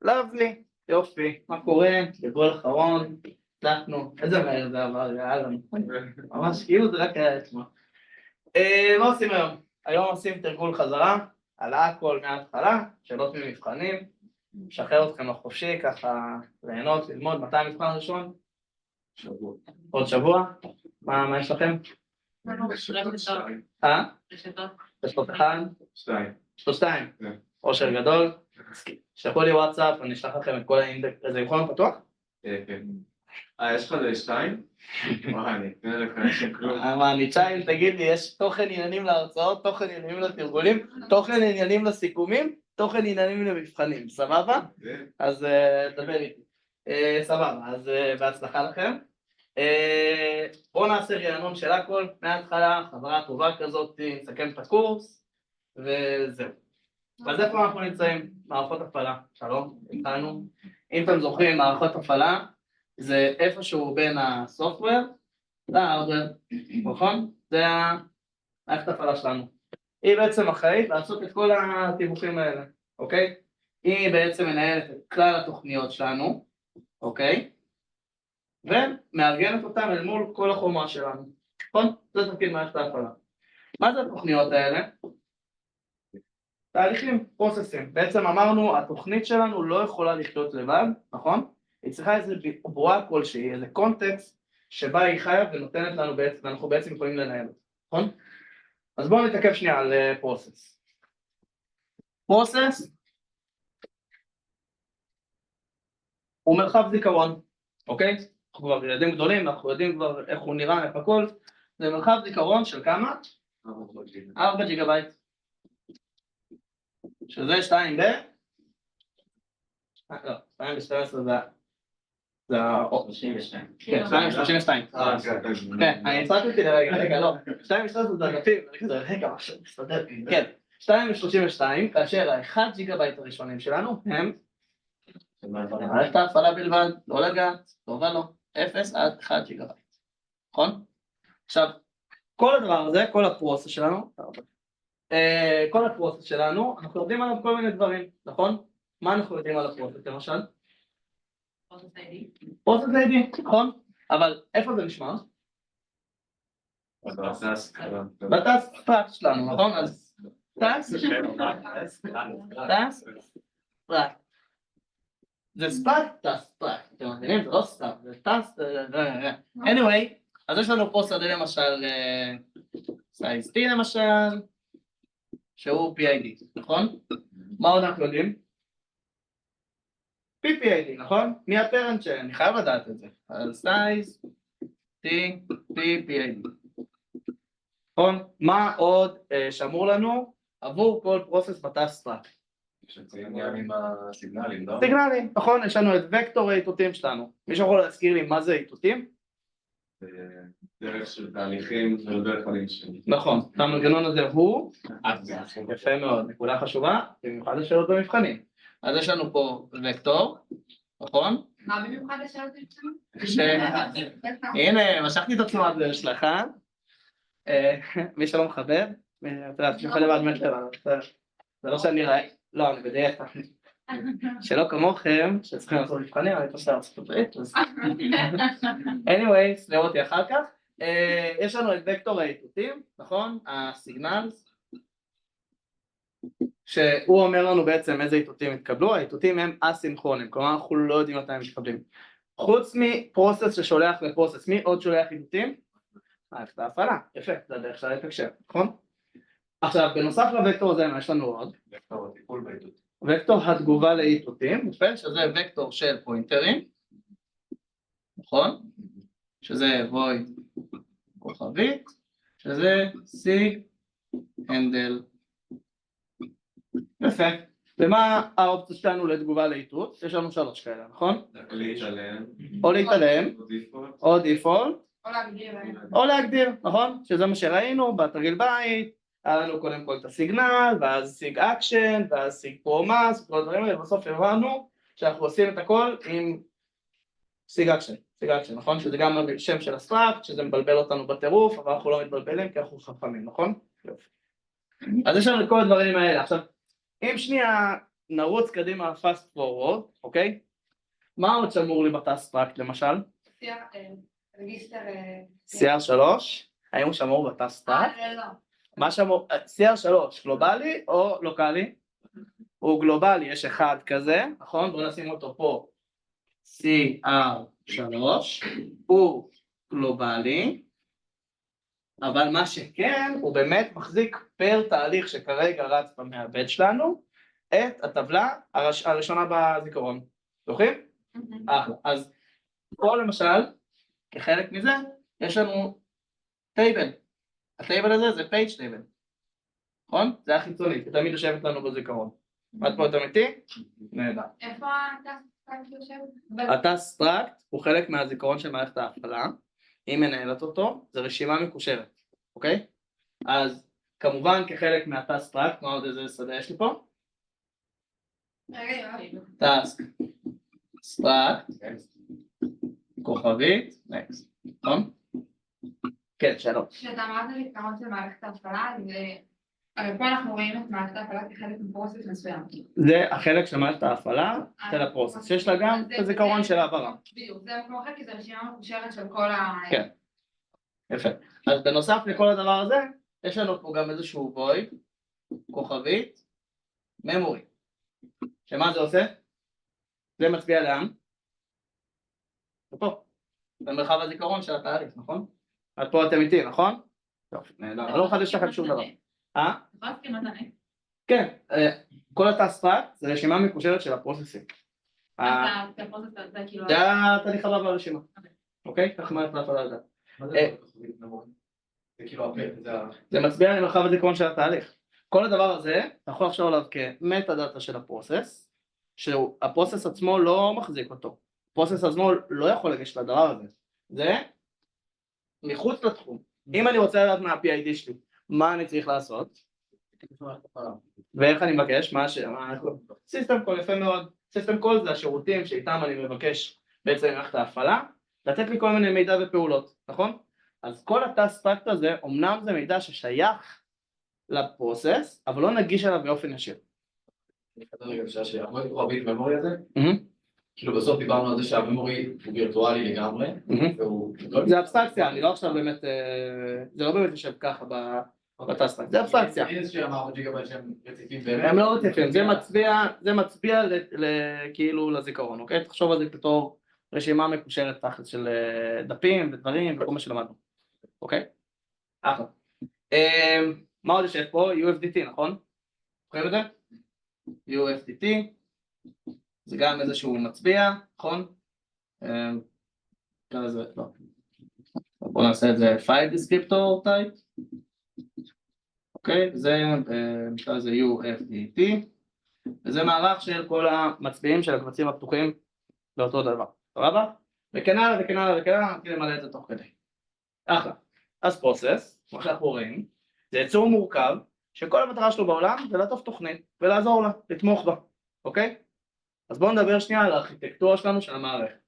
לבלי, יופי, מה קורה? בגול אחרון, הצלחנו, איזה מהר זה עבר, יאללה, ממש כאילו זה רק היה אתמול. מה עושים היום? היום עושים תרגול חזרה, על הכל מההתחלה, שאלות ממבחנים, משחרר אתכם לחופשי, ככה ליהנות, ללמוד, מתי המבחן הראשון? שבוע. עוד שבוע? מה יש לכם? רשתות 1? 2. רשתות 2? אושר גדול. שלחו לי וואטסאפ, אני אשלח לכם את כל האינדקס, זה יכול פתוח? כן. יש לך זה 2? אני אתנה לך שכלום. ניצ'יין, תגיד לי, יש תוכן עניינים להרצאות, תוכן עניינים לתרגולים, תוכן עניינים לסיכומים, תוכן עניינים למבחנים, סבבה? אז דבר איתי. סבבה, אז בהצלחה לכם. בואו נעשה רענון של הכל, מההתחלה, חזרה טובה כזאת, נסכם את הקורס, וזהו. אז איפה אנחנו נמצאים? מערכות הפעלה. שלום, איתנו. אם אתם זוכרים, מערכות הפעלה זה איפשהו בין הסופטוור להארדוור, נכון? זה מערכת הפעלה שלנו. היא בעצם אחראית לעשות את כל התיווכים האלה, אוקיי? היא בעצם מנהלת את כלל התוכניות שלנו, אוקיי? ומארגנת אותם אל מול כל החומרה שלנו, נכון? זה תפקיד מערכת ההפעלה. מה זה התוכניות האלה? תהליכים, פרוססים. בעצם אמרנו, התוכנית שלנו לא יכולה לחיות לבד, נכון? היא צריכה איזו בועה כלשהי, איזה קונטקסט שבה היא חיה ונותנת לנו בעצם, אנחנו בעצם יכולים לנהל, נכון? אז בואו נתעכב שנייה על פרוסס. פרוסס הוא מרחב זיכרון, אוקיי? אנחנו כבר ילדים גדולים, אנחנו יודעים כבר איך הוא נראה, איך הכל. זה מרחב זיכרון של כמה? 4 ג'יגה-בייט. שזה 2 ב... לא, 2 ב-12 זה ה-32. כן, 2 ב-32. כן, אני הצלחתי לרגע, לא. 2 ב-12 זה דרגתים, רגע, משהו מסתדר. כן, 2 ב-32, כאשר ה-1 ג'יגה-בייט הראשונים שלנו הם... מערכת ההפעלה בלבד, לא לגעת, לא ולא, 0 עד 1 ג'יגה-בייט. נכון? עכשיו, כל הדבר הזה, כל הפרוסס שלנו, אנחנו יודעים עליו כל מיני דברים, נכון? מה אנחנו יודעים על הפרוסס, למשל? פרוסס ID. פרוסס ID, נכון? אבל איפה זה נשמע? בתס פרט שלנו, נכון? אז תס פרט. זה ספרט, תס פרט. אתם מבינים? זה לא סתם, זה תס... anyway, אז יש לנו פרוסס ID למשל, סייז T למשל, שהוא PID, נכון? מה עוד אנחנו יודעים? PPID, נכון? מי הפרנט שלי? אני חייב לדעת את זה. אז סייז T, PPID. נכון? מה עוד שמור לנו עבור כל פרוסס בתס פרט? שציינו עם הסיגנלים, לא? סיגנלים, נכון? יש לנו את וקטור האיתותים שלנו. מישהו יכול להזכיר לי מה זה איתותים? דרך של תהליכים ולא יכולים שלי. נכון, המנגנון הזה הוא יפה מאוד, נקודה חשובה, במיוחד לשאלות במבחנים. אז יש לנו פה וקטור, נכון? מה במיוחד לשאלות במבחנים? הנה, משכתי את התנועת דרך שלך. מי שלא מחבר, אתה יודע, תשמחה לבד מטר, זה לא שאני ראי, לא, אני בדרך כלל. שלא כמוכם, שצריכים לעשות מבחנים, אני פשוט ארצות הברית, אז... anyway, סלאו אותי אחר כך. יש לנו את וקטור האיתותים, נכון? הסיגנלס, שהוא אומר לנו בעצם איזה איתותים התקבלו. האיתותים הם אסינכרונים, כלומר אנחנו לא יודעים מתי הם מתקבלים. חוץ מפרוסס ששולח לפרוסס, מי עוד שולח איתותים? מערכת ההפעלה, יפה, זה הדרך של ההתקשר, נכון? עכשיו, בנוסף לוקטור הזה, מה יש לנו עוד? וקטור הטיפול באיתות. וקטור התגובה לאיתותים, יפה, שזה וקטור של פוינטרים, נכון? שזה וויד כוכבית, שזה סיג הנדל. יפה. ומה האופציה שלנו לתגובה לאיתות? יש לנו 3 כאלה, נכון? להתעלם. או להתעלם, או דיפולט, או להגדיר, נכון? שזה מה שראינו בתרגיל בית, היה לנו קודם כל את הסיגנל, ואז סיג אקשן, ואז סיג פרומס, כל הדברים האלה, ובסוף הבנו שאנחנו עושים את הכל עם סיג אקשן, נכון? שזה גם שם של הסטראקט, שזה מבלבל אותנו בטירוף, אבל אנחנו לא מתבלבלים כי אנחנו חכמים, נכון? אז יש לנו את כל הדברים האלה. עכשיו, אם שנייה נרוץ קדימה fast forward, אוקיי? מה עוד שמור לי בתסטרקט למשל? רגיסטר... CR3, האם הוא שמור בתסטרקט? לא. מה שמור? CR3, גלובלי או לוקלי? הוא גלובלי, יש אחד כזה, נכון? בואו נשים אותו פה. CR3, הוא גלובלי, אבל מה שכן, הוא באמת מחזיק פר תהליך שכרגע רץ במעבד שלנו, את הטבלה הראשונה בזיכרון. זוכרים? אז פה למשל, כחלק מזה, יש לנו טייבל. הטייבל הזה זה page טייבל. נכון? זה החיצוני, זה תמיד יושבת לנו בזיכרון. את פה יותר איתי? נהדר. איפה הטסטרקט יושב? הטסטרקט הוא חלק מהזיכרון של מערכת ההפעלה, היא מנהלת אותו, זה רשימה מקושרת, אוקיי? אז כמובן כחלק מהטסטרקט, מה עוד איזה שדה יש לי פה? טסק, סטרקט, כוכבית, נקסט, נכון? כן, שלום. כשאתה אמרת זיכרון של מערכת ההפעלה, אבל פה אנחנו רואים את מערכת ההפעלה כחלק מפרוסס מסוים. זה החלק של מערכת ההפעלה של הפרוסס, שיש לה גם את הזיכרון של העברה. בדיוק, זה מקום אחר כי זה רשימה מקושרת של כל ה... כן, יפה. אז בנוסף לכל הדבר הזה, יש לנו פה גם איזשהו וויד, כוכבית, memory. שמה זה עושה? זה מצביע לאן? פה. במרחב הזיכרון של התהליך, נכון? עד פה אתם איתי, נכון? טוב, נהדר. אני לא מחדש לכם שום דבר. כן, כל הטסטרקט זה רשימה מקושרת של הפרוססים. זה התהליך הבא ברשימה. אוקיי? כך מערכת ההפעלה על זה. זה מצביע למרחב הזיכרון של התהליך. כל הדבר הזה, אתה יכול לחשוב עליו כמטה דאטה של הפרוסס, שהפרוסס עצמו לא מחזיק אותו. הפרוסס עצמו לא יכול לגשת לדבר הזה. זה מחוץ לתחום. אם אני רוצה לדעת מה ה-PID שלי, מה אני צריך לעשות? ואיך אני מבקש? סיסטם קול, יפה מאוד. סיסטם קול זה השירותים שאיתם אני מבקש בעצם מערכת ההפעלה, לתת לי כל מיני מידע ופעולות, נכון? אז כל הטסטרקט הזה, אמנם זה מידע ששייך לפרוסס, אבל לא נגיש אליו באופן ישיר. אני חושב רגע בשעה שאנחנו לא כוכבית ממורי הזה, כאילו בסוף דיברנו על זה שהממורי הוא וירטואלי לגמרי, זה אבסטרקציה, אני לא עכשיו באמת, זה לא באמת יושב ככה בטסטרקט, זה אבסטרקציה. אין איזושהי אמר ג'יגאבייט שהם רציפים באמת. הם לא רציפים, זה מצביע כאילו לזיכרון, אוקיי? תחשוב על זה בתור רשימה מקושרת תחת של דפים ודברים וכל מה שלמדנו, אוקיי? אחלה. מה עוד יש פה? UFDT, נכון? זוכרים את זה? UFDT, זה גם איזשהו מצביע, נכון? לא. בואו נעשה את זה file descriptor type. אוקיי, זה נקרא לזה UFDT, וזה מערך של כל המצביעים של הקבצים הפתוחים לאותו דבר, סבבה? וכן הלאה וכן הלאה וכן הלאה, נתחיל למלא את זה תוך כדי. אחלה, אז פרוסס, כמו שאנחנו רואים, זה יצור מורכב, שכל המטרה שלו בעולם זה לעטוף תוכנית ולעזור לה, לתמוך בה, אוקיי? אז בואו נדבר שנייה על הארכיטקטורה שלנו של המערכת.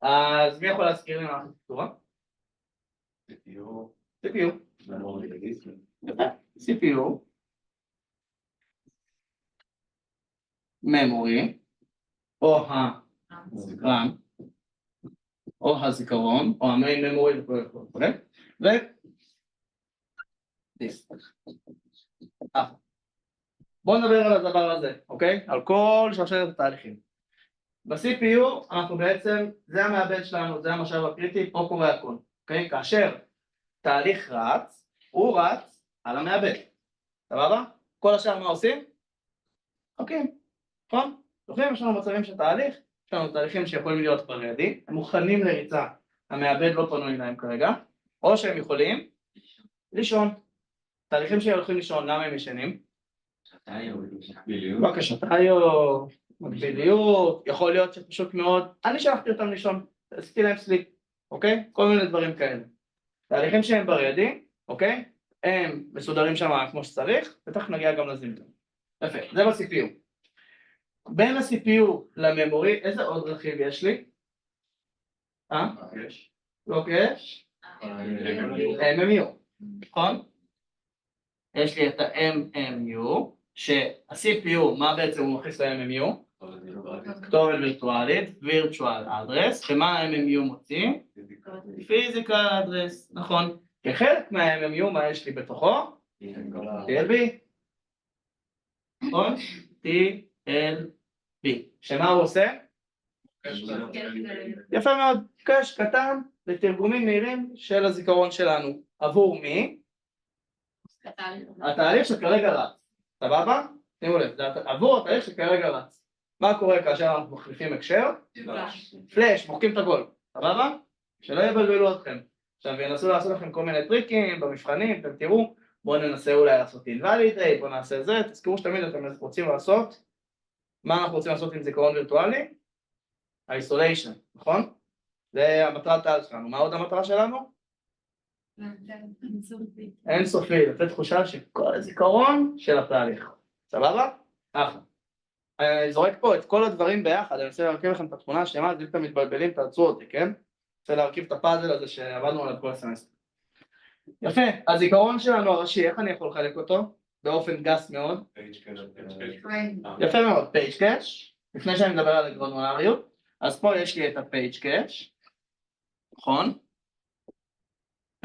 אז מי יכול להזכיר לי מה הארכיטקטורה? CPU. CPU, memory, או ה-RAM, או הזיכרון, או ה-main memory וכו', ו... בואו נדבר על הדבר הזה, אוקיי? על כל שרשרת התהליכים. ב-CPU אנחנו בעצם, זה המעבד שלנו, זה המשאב הקריטי, פה קורה הכל, אוקיי? כאשר תהליך רץ, הוא רץ על המעבד, סבבה? כל השאר מה עושים? אוקיי, נכון? זוכרים, יש לנו מצבים של תהליך, יש לנו תהליכים שיכולים להיות פריידי, הם מוכנים לריצה, המעבד לא פנוי להם כרגע, או שהם יכולים לישון. תהליכים שהולכים לישון, למה הם ישנים? בקשתיו, מקביליות, יכול להיות שפשוט מאוד, אני שלחתי אותם לישון, עשיתי להם סליפ, אוקיי? כל מיני דברים כאלה. תהליכים שהם בריידי, אוקיי? הם מסודרים שם כמו שצריך, ותכף נגיע גם לזימטון. יפה, זה ב-CPU. בין ה-CPU לממורי, איזה עוד רכיב יש לי? לא קאש? MMU, נכון? יש לי את ה-MMU, שה-CPU, מה בעצם הוא מכניס ל-MMU? כתובת וירטואלית, virtual address, ומה ה-MMU מוציא? physical address, נכון. כחלק מה-MMU, מה יש לי בתוכו? TLB. נכון? TLB. שמה הוא עושה? יפה מאוד, קש קטן לתרגומים מהירים של הזיכרון שלנו. עבור מי? התהליך שכרגע רץ. סבבה? שימו לב, זה עבור התהליך שכרגע רץ. מה קורה כאשר אנחנו מחליפים הקשר? פלאש, מוחקים את הכל. סבבה? שלא יבלבלו אתכם. עכשיו ינסו לעשות לכם כל מיני טריקים במבחנים, אתם תראו, בואו ננסה אולי לעשות invalidate, בואו נעשה זה, תזכרו שתמיד אתם רוצים לעשות, מה אנחנו רוצים לעשות עם זיכרון וירטואלי? isolation, נכון? זה המטרת העל שלנו. מה עוד המטרה שלנו? אינסופי, לתת תחושה שכל הזיכרון של התהליך. סבבה? אחלה. אני זורק פה את כל הדברים ביחד, אני רוצה להרכיב לכם את התמונה השלמה, אז אם אתם מתבלבלים, תעצרו אותי, כן? אני רוצה להרכיב את הפאזל הזה שעבדנו עליו כל הסמסטר. יפה, הזיכרון שלנו הראשי, איך אני יכול לחלק אותו? באופן גס מאוד. יפה מאוד, page cache. לפני שאני מדבר על הגרנולריות, אז פה יש לי את ה-page cache, נכון?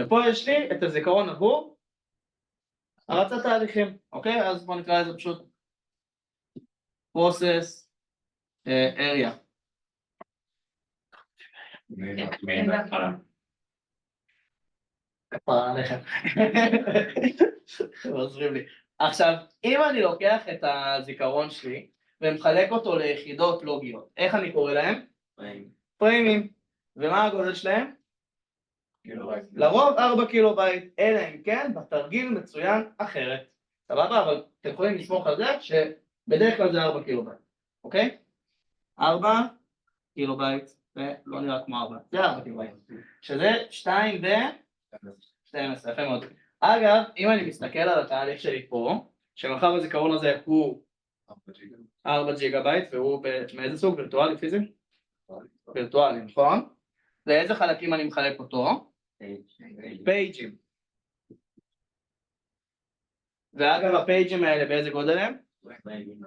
ופה יש לי את הזיכרון עבור הרצת תהליכים, אוקיי? אז בואו נקרא לזה פשוט process area. כפרה עליכם. עוזרים לי. עכשיו, אם אני לוקח את הזיכרון שלי ומחלק אותו ליחידות לוגיות, איך אני קורא להם? פריימים. ומה הגודל שלהם? לרוב 4 קילובייט, אלא אם כן בתרגיל מצוין אחרת. סבבה? אבל אתם יכולים לסמוך על זה שבדרך כלל זה 4 קילובייט. אוקיי? 4 קילובייט, ולא נראה כמו 4, זה 4 קילובייט. שזה 2 ו-12, יפה מאוד. אגב, אם אני מסתכל על התהליך שלי פה, שמרחב הזיכרון הזה הוא 4 ג'יגה בייט, והוא מאיזה סוג? וירטואלי, פיזי? וירטואלי, נכון? לאיזה חלקים אני מחלק אותו? פייג'ים. ואגב, הפייג'ים האלה באיזה גודל הם?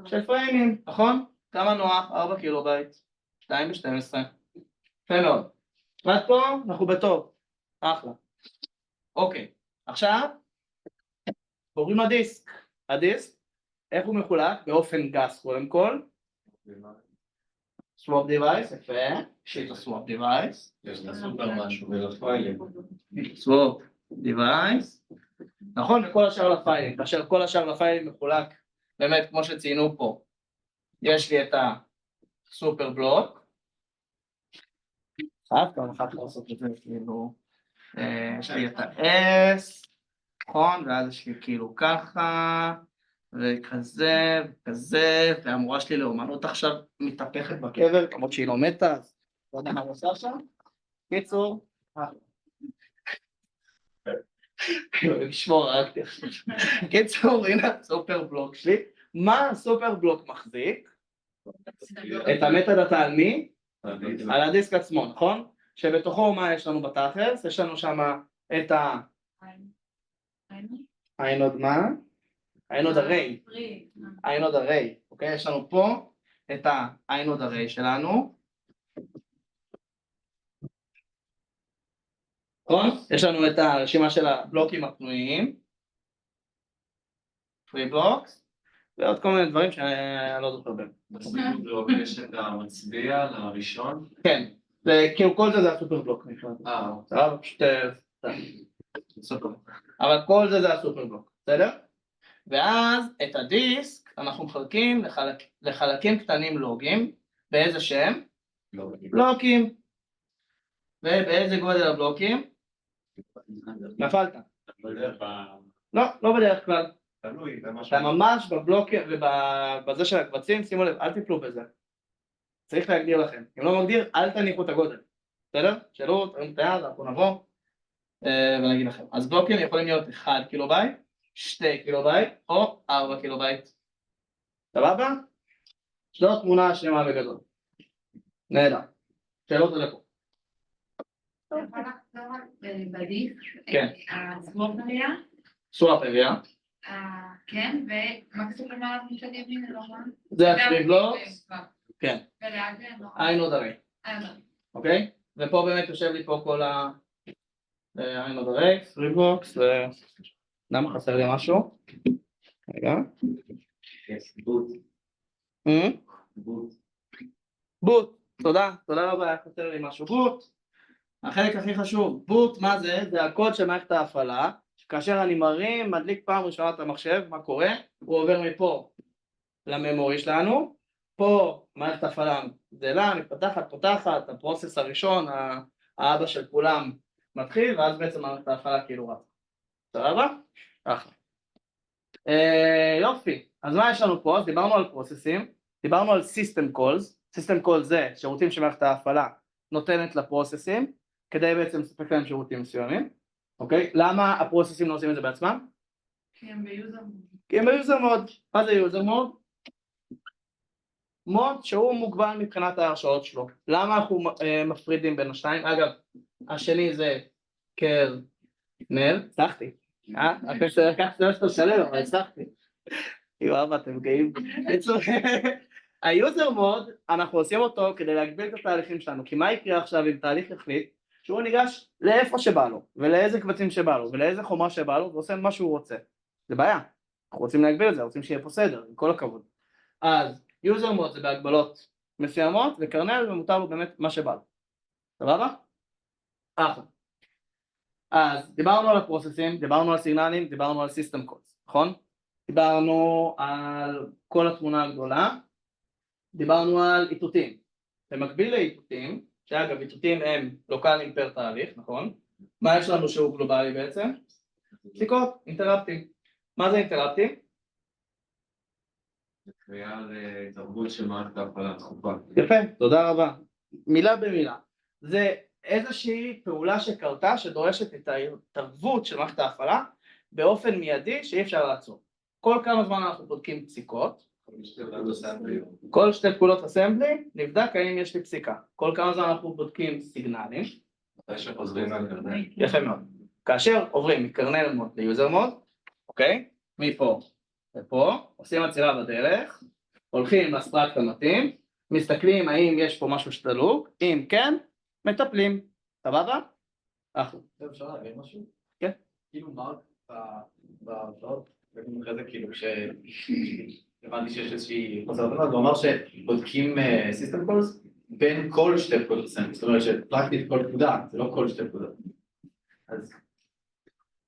של פריימים, נכון? כמה נוח? 4 קילובייט, 2 ו-12. יפה מאוד. ועד פה אנחנו בטוב. אחלה. אוקיי, עכשיו קוראים הדיסק. הדיסק, איך הוא מחולק? באופן גס קודם כל. swap device, יפה. שיט ה-swap device. יש לסופר משהו ולפיילים. swap device. נכון, וכל השאר לפיילים. כאשר כל השאר לפיילים מחולק, באמת כמו שציינו פה, יש לי את הסופר בלוק. חייב גם אחת לעשות את זה, כאילו, יש לי את ה-S, נכון, ואז יש לי כאילו ככה, וכזה, וכזה, והמורה שלי לאומנות עכשיו מתהפכת בקבר, כמות שהיא לא מתה, אז לא יודע מה הוא עושה שם. קיצור, לשמור רק עכשיו. קיצור, הנה הסופר בלוק שלי. מה הסופר בלוק מחזיק? את המטה-דאטה על מי? על הדיסק עצמו, נכון? שבתוכו מה יש לנו בתכלס? יש לנו שם את האינוד מה? האינוד הרי. האינוד הרי, אוקיי? יש לנו פה את האינוד הרי שלנו. נכון? יש לנו את הרשימה של הבלוקים הפנויים. free blocks. ועוד כל מיני דברים שאני לא זוכר בהם. בסופר בלוק יש את המצביע לראשון? כן, כאילו כל זה הסופר בלוק נפרד. פשוט סופר. אבל כל זה הסופר בלוק, בסדר? ואז את הדיסק אנחנו מחלקים לחלקים קטנים לוגים. באיזה שם? בלוקים. ובאיזה גודל הבלוקים? נפלת. לא בדרך כלל. אתה ממש בבלוק ובזה של הקבצים, שימו לב, אל תיפלו בזה. צריך להגדיר לכם. אם לא מגדיר, אל תניחו את הגודל. בסדר? שאלו, תרים את היד, אנחנו נבוא ונגיד לכם. אז בלוקים יכולים להיות 1 קילובייט, 2 קילובייט או 4 קילובייט. סבבה? זו תמונה שלמה בגדול. נהדר. שאלות על הכל. בדיסק, כן. הסוואפ area, swap area. כן, ומה כתוב למעלה מצד ימין? אני לא רואה. זה הפריבלוקס, כן, וליד זה לא. עין עוד הרי, אוקיי? ופה באמת יושב לי פה כל העין עוד הרי, פריבלוקס, למה חסר לי משהו? רגע. בוט, תודה רבה, היה חסר לי משהו. בוט, החלק הכי חשוב, בוט, מה זה? זה הקוד של מערכת ההפעלה, כאשר אני מרים, מדליק פעם ראשונה את המחשב, מה קורה? הוא עובר מפה לממורי שלנו, פה מערכת ההפעלה גדלה, מתפתחת, פותחת, הפרוסס הראשון, האבא של כולם מתחיל, ואז בעצם מערכת ההפעלה כאילו רצה. סבבה? ככה. יופי, אז מה יש לנו פה? אז דיברנו על פרוססים, דיברנו על System Calls, System Calls זה שירותים שמערכת ההפעלה נותנת לפרוססים, כדי בעצם לספק להם שירותים מסוימים, אוקיי? למה הפרוססים לא עושים את זה בעצמם? כי הם ביוזר מוד. כי הם ביוזר מוד. מה זה יוזר מוד? מוד שהוא מוגבל מבחינת ההרשאות שלו. למה אנחנו מפרידים בין השתיים? אגב, השני זה קרנל, הצלחתי. אחרי שלקחתי לא שאתה שלם, אבל הצלחתי. יואב, אתם גאים. היוזר מוד, אנחנו עושים אותו כדי להגביל את התהליכים שלנו, כי מה יקרה עכשיו אם תהליך יחליט שהוא ניגש לאיפה שבא לו, ולאיזה קבצים שבא לו, ולאיזה חומה שבא לו, ועושה מה שהוא רוצה. זה בעיה. אנחנו רוצים להגביל את זה, רוצים שיהיה פה סדר, עם כל הכבוד. אז יוזר מוד זה בהגבלות מסוימות, וקרנל ומותר לו באמת מה שבא לו. סבבה? אחלה. אז דיברנו על הפרוססים, דיברנו על סיגנלים, דיברנו על סיסטם קודס, נכון? דיברנו על כל התמונה הגדולה, דיברנו על איתותים. במקביל לאיתותים, שאגב איתותים הם לוקליים פר תהליך, נכון? מה יש לנו שהוא גלובלי בעצם? פסיקות, אינטראפטים. מה זה אינטראפטים? זה קריאה לתרבות של מערכת ההפעלה דחופה. יפה, תודה רבה. מילה במילה. זה איזושהי פעולה שקרתה שדורשת את ההתערבות של מערכת ההפעלה באופן מיידי שאי אפשר לעצור. כל כמה זמן אנחנו בודקים פסיקות. כל שתי פקודות אסמבלי נבדק האם יש לי פסיקה. כל כמה זמן אנחנו בודקים סיגנלים. יפה מאוד. כאשר עוברים מקרנל מוד ליוזר מוד, אוקיי? מפה ופה, עושים עצירה בדרך, הולכים לסטרקט המתאים, מסתכלים האם יש פה משהו שתלוק, אם כן, מטפלים. סבבה? אחלה. אפשר להגיד משהו? כן. כאילו מרק בהרשאות, אחרי זה כאילו הבנתי שיש איזושהי חוסר הבנה, הוא אמר שבודקים סיסטם קולס בין כל שתי פקודות אסמבלי, זאת אומרת שפרקטית כל פקודה, זה לא כל שתי פקודות. אז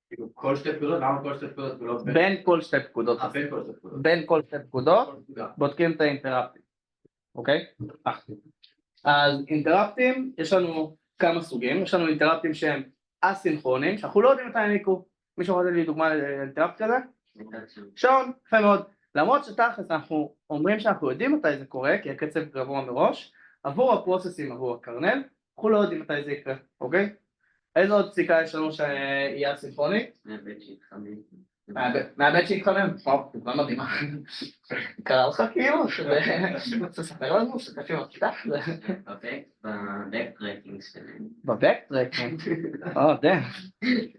כאילו כל שתי פקודות, למה כל שתי פקודות ולא בין כל שתי פקודות. בין כל שתי פקודות. בין כל שתי פקודות בודקים את האינטראפטים. אוקיי? אז אינטראפטים, יש לנו כמה סוגים, יש לנו אינטראפטים שהם אסינכרונים, שאנחנו לא יודעים מתי הם יקרו. מישהו רוצה לי דוגמה לאינטראפט כזה? שעון, יפה מאוד. למרות שתכלס אנחנו אומרים שאנחנו יודעים מתי זה קורה, כי הקצב גבוה מראש, עבור הפרוססים, עבור הקרנל, אנחנו לא יודעים מתי זה יקרה, אוקיי? איזו עוד פסיקה יש לנו שיהיה אסינכרונית? מהבית שהתחמם. וואו, דוגמה מדהימה. קרה לך כאילו? תספר לנו שתפי מפתח? בבקטרקינג שלהם. בבקטרקינג? דם.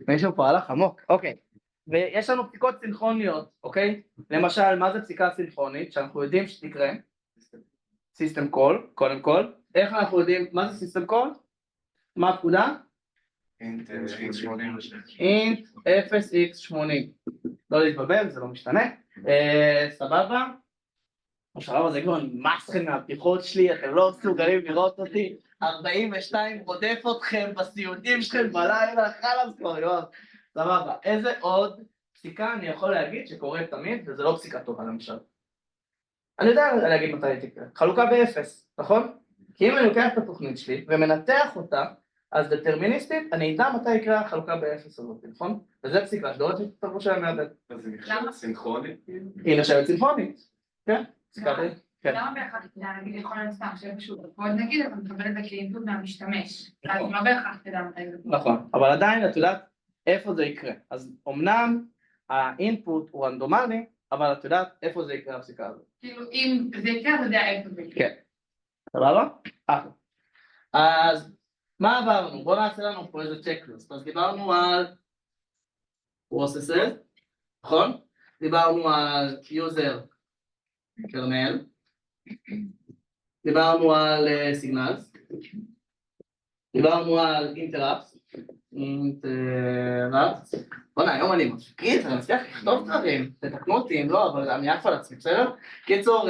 מישהו פה הלך עמוק. אוקיי. ויש לנו פסיקות סינכרוניות, אוקיי? למשל, מה זה פסיקה סינכרונית? שאנחנו יודעים שתקרה? סיסטם קול, קודם כל. איך אנחנו יודעים, מה זה סיסטם קול? מה הפקודה? אינט 0x80. לא להתבלבל, זה לא משתנה. סבבה? בשלב הזה כבר נמאס לכם מהבדיחות שלי, אתם לא מסוגלים לראות אותי. 42 רודף אתכם בסיוטים שלכם בלילה, חלאס כבר, יואב. סבבה, איזה עוד פסיקה אני יכול להגיד שקורית תמיד, וזה לא פסיקה טובה למשל. אני יודע להגיד מתי היא תקרה. חלוקה באפס, נכון? כי אם אני לוקח את התוכנית שלי ומנתח אותה, אז דטרמיניסטית, אני אדע מתי יקרה החלוקה באפס הזאת, נכון? וזה פסיקה שדורשת את התרבות שלהם מהבית. זה נחשב סינכרונית? היא נחשבת סינכרונית, כן? למה בהכרח, נגיד יכול להיות סתם שאיפשהו, ועוד נגיד אתה מקבל את זה כאינפוט מהמשתמש, אז לא בהכרח תדע מתי זה. נכון, אבל עדיין את יודעת איפה זה יקרה. אז אמנם האינפוט הוא רנדומלי, אבל את יודעת איפה זה יקרה הפסיקה הזאת. כאילו אם זה יקרה, אתה יודע איפה זה יקרה. כן. סבבה? אז מה עברנו? בואו נעשה לנו פה איזה צ'קליסט. אז דיברנו על processes, נכון? דיברנו על user kernel, דיברנו על signals, דיברנו על interrupts, בוא'נה, היום אני משקיט, אני מצליח לכתוב דברים, תתקנו אותי אם לא, אבל אני אף על עצמי, בסדר? קיצור,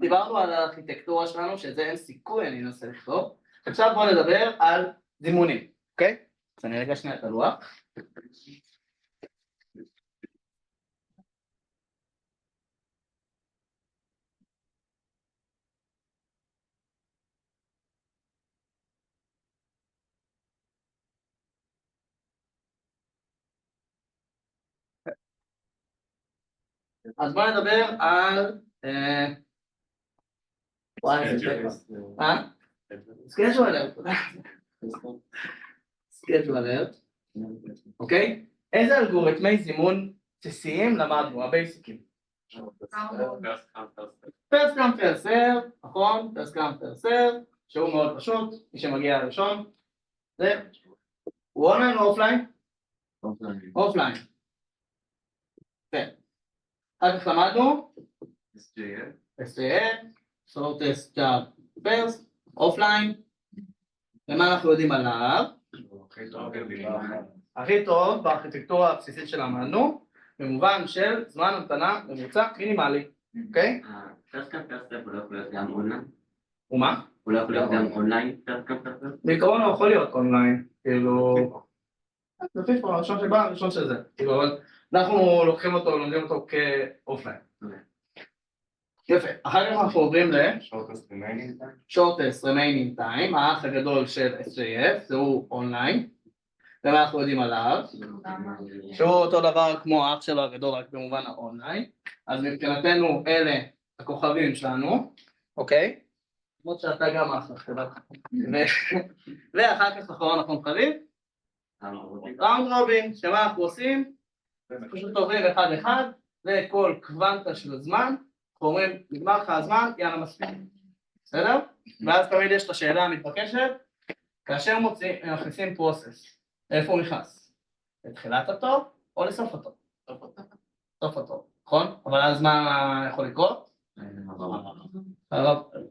דיברנו על הארכיטקטורה שלנו, שזה אין סיכוי, אני אנסה לכתוב. עכשיו בואו נדבר על זימונים, אוקיי? אז אני רגע שנייה את הלוח. אז בואו נדבר על... schedule alert. schedule alert. אוקיי? איזה אלגוריתמי זימון בסיסיים למדנו, הבייסיקים? first come first serve, נכון? first come first serve, שהוא מאוד פשוט, מי שמגיע הראשון. זה, הוא אונליין או אופליין? אופליין. כן. אחר כך למדנו? SJF, sort test job first, אופליין. ומה אנחנו יודעים עליו? הכי טוב בארכיטקטורה הבסיסית שלמדנו, במובן של זמן המתנה ממוצע מינימלי, אוקיי? first come first serve הוא לא יכול להיות גם אונליין? ומה? הוא לא יכול להיות גם אונליין? first come first serve? בעיקרון הוא יכול להיות אונליין, כאילו... לפי פה, הראשון שבא, הראשון של זה, כאילו, אבל אנחנו לוקחים אותו, לומדים אותו כאופליין. יפה, אחר כך אנחנו עוברים ל-shortest remaining time, האח הגדול של SJF, זהו אונליין, ומה אנחנו יודעים עליו? שהוא אותו דבר כמו האח שלו הגדול, רק במובן האונליין, אז מבחינתנו אלה הכוכבים שלנו, אוקיי? כמו שאתה גם אח לך, ואחר כך אחרון אנחנו חייבים? ראונד רובין, שמה אנחנו עושים? פשוט עוברים אחד אחד, וכל קוונטה של הזמן, אנחנו אומרים, נגמר לך הזמן, יאללה מספיק, בסדר? ואז תמיד יש את השאלה המתבקשת, כאשר מכניסים פרוסס, איפה הוא נכנס? לתחילת התור או לסוף התור? סוף התור, נכון? אבל אז מה יכול לקרות?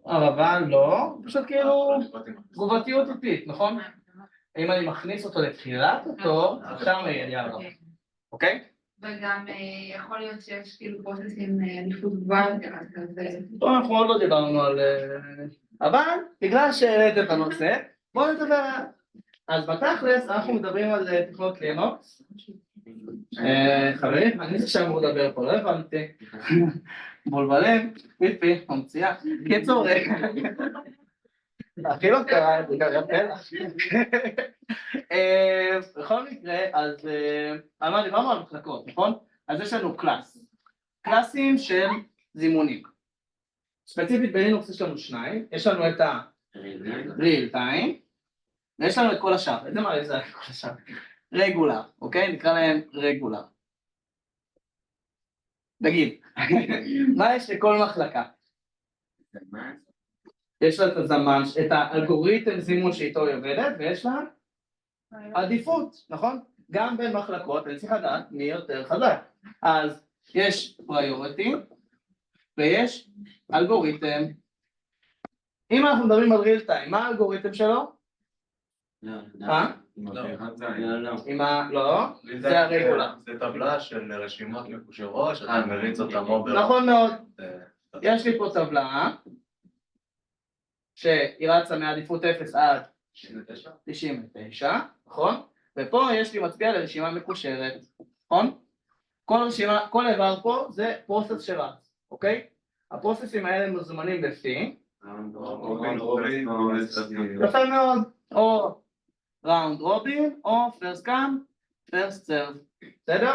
אבל לא, פשוט כאילו תגובתיות איטית, נכון? אם אני מכניס אותו לתחילת התור, שם יהיה הרב, אוקיי? וגם יכול להיות שיש כאילו פרוססים עדיפות גבוהה יותר, טוב, אנחנו עוד לא דיברנו על... אבל בגלל שהעלית את הנושא, בואו נדבר... אז בתכלס אנחנו מדברים על תכנות לינוקס. חברים, אני זה שאמור לדבר פה, לא הבנתי. בולבלים, פיפי, ממציאה. קיצור, הכי לא קרה, זה גם פלח. בכל מקרה, אז על מה דיברנו? על מחלקות, נכון? אז יש לנו קלאס. קלאסים של זימונים. ספציפית בלינוקס יש לנו שניים, יש לנו את ה-real time, ויש לנו את כל השאר. איזה מה זה כל השאר? רגולר, אוקיי? נקרא להם רגולר. נגיד, מה יש לכל מחלקה? יש לה את הזמן, את האלגוריתם זימון שאיתו היא עובדת, ויש לה עדיפות, נכון? גם בין מחלקות, אני צריך לדעת מי יותר חזק. אז יש priority, ויש אלגוריתם. אם אנחנו מדברים על real time, מה האלגוריתם שלו? לא, זה הרגולר. זה טבלה של רשימות מקושרות, שאתה מריץ אותם נכון מאוד. יש לי פה טבלה שהיא רצה מעדיפות 0 עד 99, נכון? ופה יש לי מצביע לרשימה מקושרת, נכון? כל איבר פה זה פרוסס שרץ, אוקיי? הפרוססים האלה מוזמנים לפי יפה מאוד, או ראונד רובין או first come first serve, בסדר?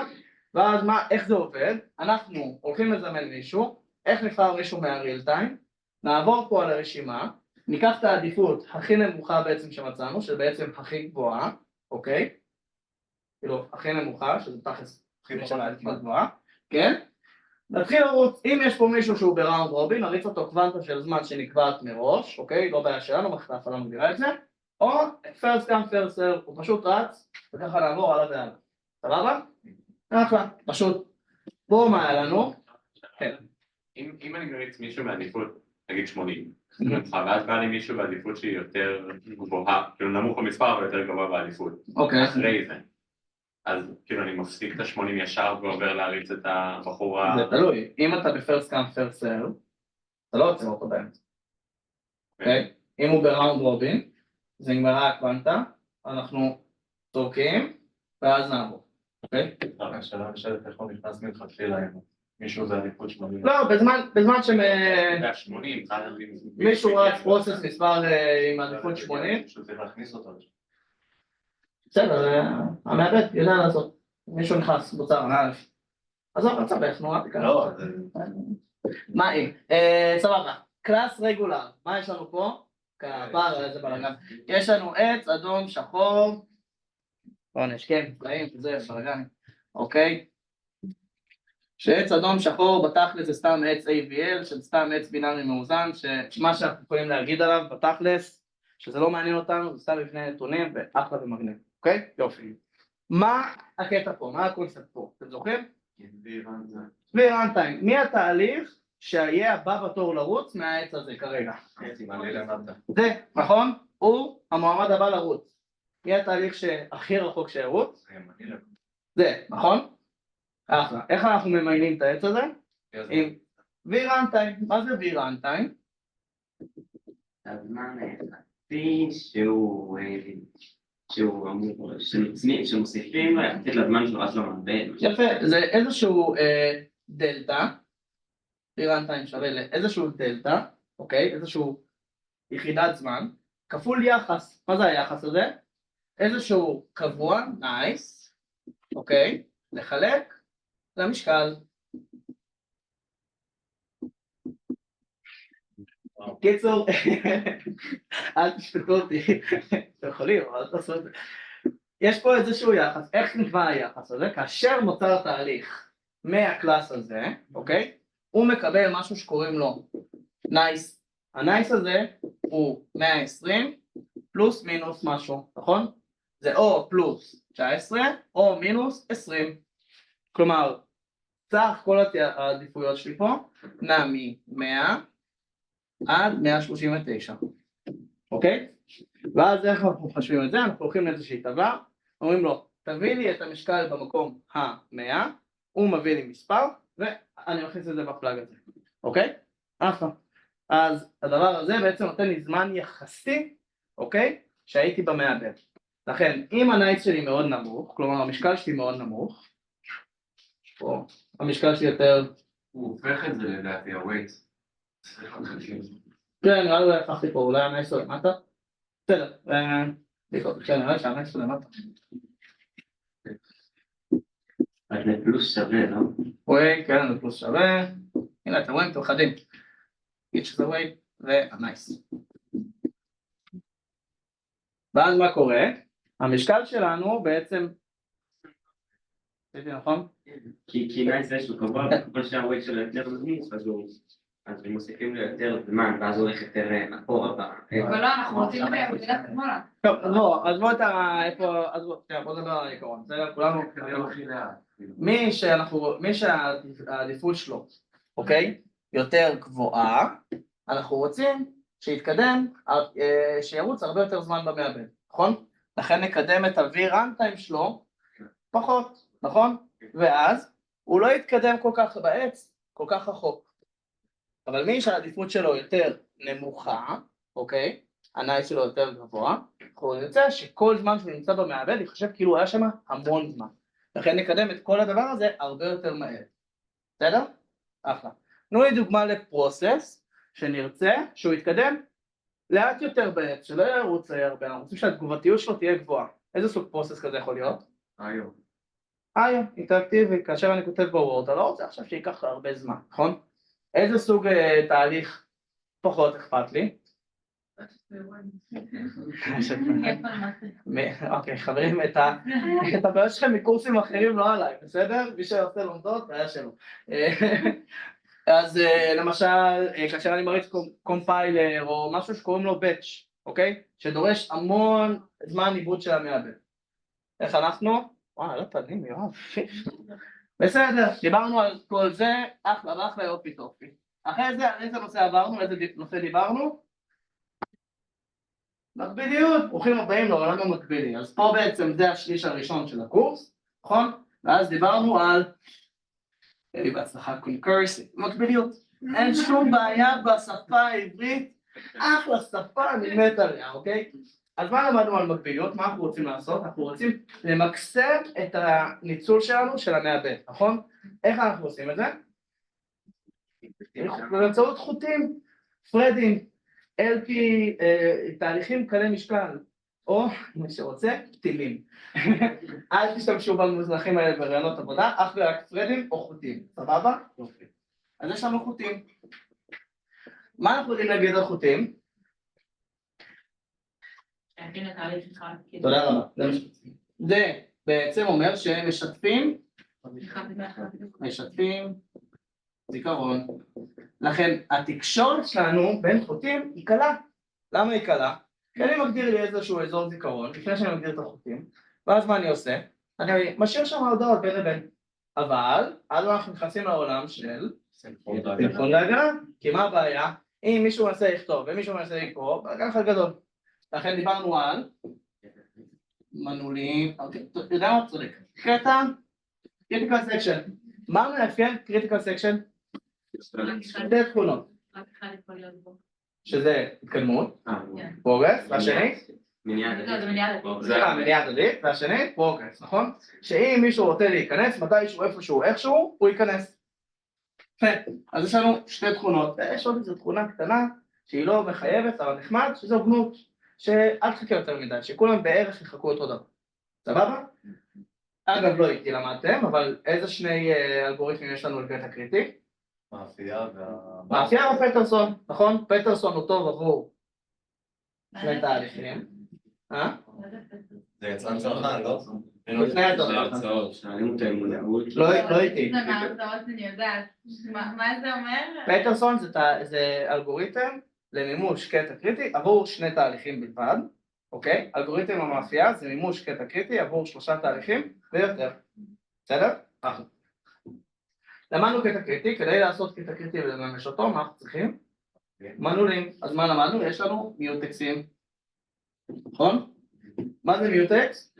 ואז איך זה עובד? אנחנו הולכים לזמן מישהו, איך נבחר מישהו מהריל טיים, נעבור פה על הרשימה, ניקח את העדיפות הכי נמוכה בעצם שמצאנו, שזה בעצם הכי גבוהה, אוקיי? כאילו הכי נמוכה, שזה תכלס הכי גבוהה, כן? נתחיל לרוץ, אם יש פה מישהו שהוא בראונד רובין, נריץ אותו קוונטה של זמן שנקבעת מראש, אוקיי? לא בעיה שלנו, מחלקה הפעלה מגדירה את זה, או first come first serve, הוא פשוט רץ, וככה נעבור הלאה והלאה. סבבה? אחלה, פשוט פה מה היה לנו? כן. אם אני מריץ מישהו בעדיפות, נגיד 80, ואז בא לי מישהו בעדיפות שהיא יותר גבוהה, כאילו נמוך במספר אבל יותר גבוה בעדיפות. אוקיי. אחרי זה. אז כאילו אני מפסיק את ה-80 ישר ועובר להריץ את הבחור זה תלוי, אם אתה בפרסט קאם פרסט סרב, אתה לא עוצר אותו באמצע. אוקיי? אם הוא בראונד רובין, זה נגמרה הקוונטה, אנחנו תורקים, ואז נעבור. אוקיי? השאלה נשאלת איך הוא נכנס מלכתחילה עם מישהו בעדיפות 80. לא, בזמן ה-80, מישהו רץ פרוסס מספר עם עדיפות 80, פשוט צריך להכניס אותו. בסדר, המעבד יודע לעשות. מישהו נכנס, בוצר, נערף. עזוב, אני צבח, נו, תיכנס. לא, מה אם? סבבה, קלאס רגולר, מה יש לנו פה? כפר, איזה בלגן. יש לנו עץ, אדום, שחור, עונש, כן, פלאים, זה, בלגן, אוקיי? שעץ אדום שחור בתכלס זה סתם עץ AVL, של סתם עץ בינארי מאוזן, שמה שאנחנו יכולים להגיד עליו בתכלס, שזה לא מעניין אותנו, זה סתם מבנה נתונים, ואחלה ומגניב, אוקיי? יופי. מה הקטע פה? מה הקונספט פה? אתם זוכרים? ו-runtime. מי התהליך שיהיה הבא בתור לרוץ מהעץ הזה כרגע? זה, נכון? הוא המועמד הבא לרוץ. מי התהליך שהכי רחוק שירוץ? זה, נכון? אחלה. איך אנחנו ממיינים את העץ הזה? עם v-runtime. מה זה v-runtime? הזמן היחסי שמוסיפים לו יחסית לזמן שהוא רץ לו מעבד. יפה, זה איזשהו דלטה, v-runtime שווה לאיזשהו דלטה, אוקיי? איזשהו יחידת זמן, כפול יחס. מה זה היחס הזה? איזשהו קבוע, נייס, אוקיי? לחלק למשקל. קיצור, אל תשפטו אותי, אתם יכולים, אבל אל תעשו את זה. יש פה איזשהו יחס, איך נקבע היחס הזה? כאשר נוצר תהליך מהקלאס הזה, אוקיי? הוא מקבל משהו שקוראים לו נייס. הנייס הזה הוא 120 פלוס מינוס משהו, נכון? זה או פלוס 19 או מינוס 20. כלומר, סך כל העדיפויות שלי פה נע מ-100 עד 139, אוקיי? ואז איך אנחנו חושבים את זה? אנחנו הולכים לאיזושהי טבלה, אומרים לו, תביא לי את המשקל במקום ה-100, הוא מביא לי מספר, ואני מכניס את זה בפלאג הזה, אוקיי? אחלה. אז הדבר הזה בעצם נותן לי זמן יחסי, אוקיי? שהייתי במעבד. לכן, אם הנייס שלי מאוד נמוך, כלומר המשקל שלי מאוד נמוך, פה, המשקל שלי יותר... הוא הופך את זה לדעתי, ה-weight. כן, נראה לי הפכתי פה, אולי הנייס הוא למטה? בסדר, כן, נראה לי שהנייס הוא למטה. רק לפלוס שווה, לא? ווי, כן, לפלוס שווה. הנה, אתם רואים, אתם חדים. each the way והנייס. ואז מה קורה? המשקל שלנו בעצם... הייתי נכון? כי נייס יש לו קבוע, כל שהווייט שלו יותר מזמיס, אז הם מוסיפים לו יותר זמן, ואז הוא הולך יותר אחורה. אבל לא, אנחנו רוצים לדעת שמאלה. טוב, אז בואו, אז בואו בואו נדבר על העיקרון, בסדר? כולנו... מי שהעדיפות שלו, אוקיי? יותר גבוהה, אנחנו רוצים שיתקדם, שירוץ הרבה יותר זמן במעבד, נכון? לכן נקדם את ה-v-runtime שלו פחות, נכון? ואז הוא לא יתקדם כל כך בעץ, כל כך רחוק. אבל מי שהעדיפות שלו יותר נמוכה, אוקיי? הנייס שלו יותר גבוה, אנחנו נרצה שכל זמן שהוא נמצא במעבד יחשב כאילו היה שם המון זמן. לכן נקדם את כל הדבר הזה הרבה יותר מהר. בסדר? אחלה. תנו לי דוגמה לפרוסס שנרצה שהוא יתקדם לאט יותר בעץ, שלא ירוץ הרבה, אנחנו רוצים שהתגובתיות שלו תהיה גבוהה. איזה סוג פרוסס כזה יכול להיות? איו, אינטראקטיבי, כאשר אני כותב בוורד, אתה לא רוצה עכשיו שיקח הרבה זמן, נכון? איזה סוג תהליך פחות אכפת לי? אוקיי, חברים, את הבעיות שלכם מקורסים אחרים לא עליי, בסדר? מי שעושה לומדות, בעיה שלו. אז למשל, כאשר אני מריץ קומפיילר או משהו שקוראים לו באץ', אוקיי? שדורש המון זמן עיבוד של המעבד. איך אנחנו? וואי, לא פנים, יואב. בסדר, דיברנו על כל זה, אחלה ואחלה יופי טופי. אחרי זה, על איזה נושא עברנו, איזה נושא דיברנו? מקביליות, ברוכים הבאים לעולם המקבילי. אז פה בעצם זה השליש הראשון של הקורס, נכון? ואז דיברנו על, לי בהצלחה קונקורסיב, מקביליות. אין שום בעיה בשפה העברית, אחלה שפה, אני מת עליה, אוקיי? אז מה למדנו על מקביליות? מה אנחנו רוצים לעשות? אנחנו רוצים למקסם את הניצול שלנו של המעבד, נכון? איך אנחנו עושים את זה? באמצעות חוטים, פרדים, LP, תהליכים קלי משקל, או, מי שרוצה, פתילים. אל תשתמשו במוזנחים האלה ברעיונות עבודה, אך ורק פרדים או חוטים, סבבה? אז יש לנו חוטים. מה אנחנו יודעים להגיד על חוטים? תודה רבה. זה בעצם אומר שהם משתפים זיכרון. לכן התקשורת שלנו בין חוטים היא קלה. למה היא קלה? כי אני מגדיר לי איזשהו אזור זיכרון לפני שאני מגדיר את החוטים, ואז מה אני עושה? אני משאיר שם הודעות בין לבין. אבל אז אנחנו נכנסים לעולם של סינכרון והגנה. כי מה הבעיה? אם מישהו מנסה לכתוב ומישהו מנסה לקרוא, בלגן אחד גדול. לכן דיברנו על מנעולים, יודע מה? צודק. קטע, critical section. מה מאפיין critical section? שתי תכונות. שזה התקדמות, פרוגרס, והשני? מניעה הדדית, והשני? פרוגרס, נכון? שאם מישהו רוצה להיכנס, מתישהו, איפשהו, איכשהו, הוא ייכנס. אז יש לנו שתי תכונות, ויש עוד איזו תכונה קטנה שהיא לא מחייבת, אבל נחמד, שזו הוגנות, שאל תחכה יותר מדי, שכולם בערך יחכו אותו דבר. סבבה? אגב, לא איתי למדתם, אבל איזה שני אלגוריתמים יש לנו לקטע קריטי? מאפייה ופטרסון, נכון? פטרסון הוא טוב עבור שני תהליכים. זה יצרן צרכן, לא? לפני ההרצאות, שאלים אותם מודעות. לא איתי. זה מההרצאות אני יודעת. מה זה אומר? פטרסון זה אלגוריתם למימוש קטע קריטי עבור שני תהליכים בלבד, אוקיי? אלגוריתם המאפייה זה מימוש קטע קריטי עבור 3 תהליכים ויותר. בסדר? למדנו קטע קריטי, כדי לעשות קטע קריטי ולממש אותו, מה אנחנו צריכים? מנעולים. אז מה למדנו? יש לנו מיוטקסים. נכון? מה זה מיוטקס?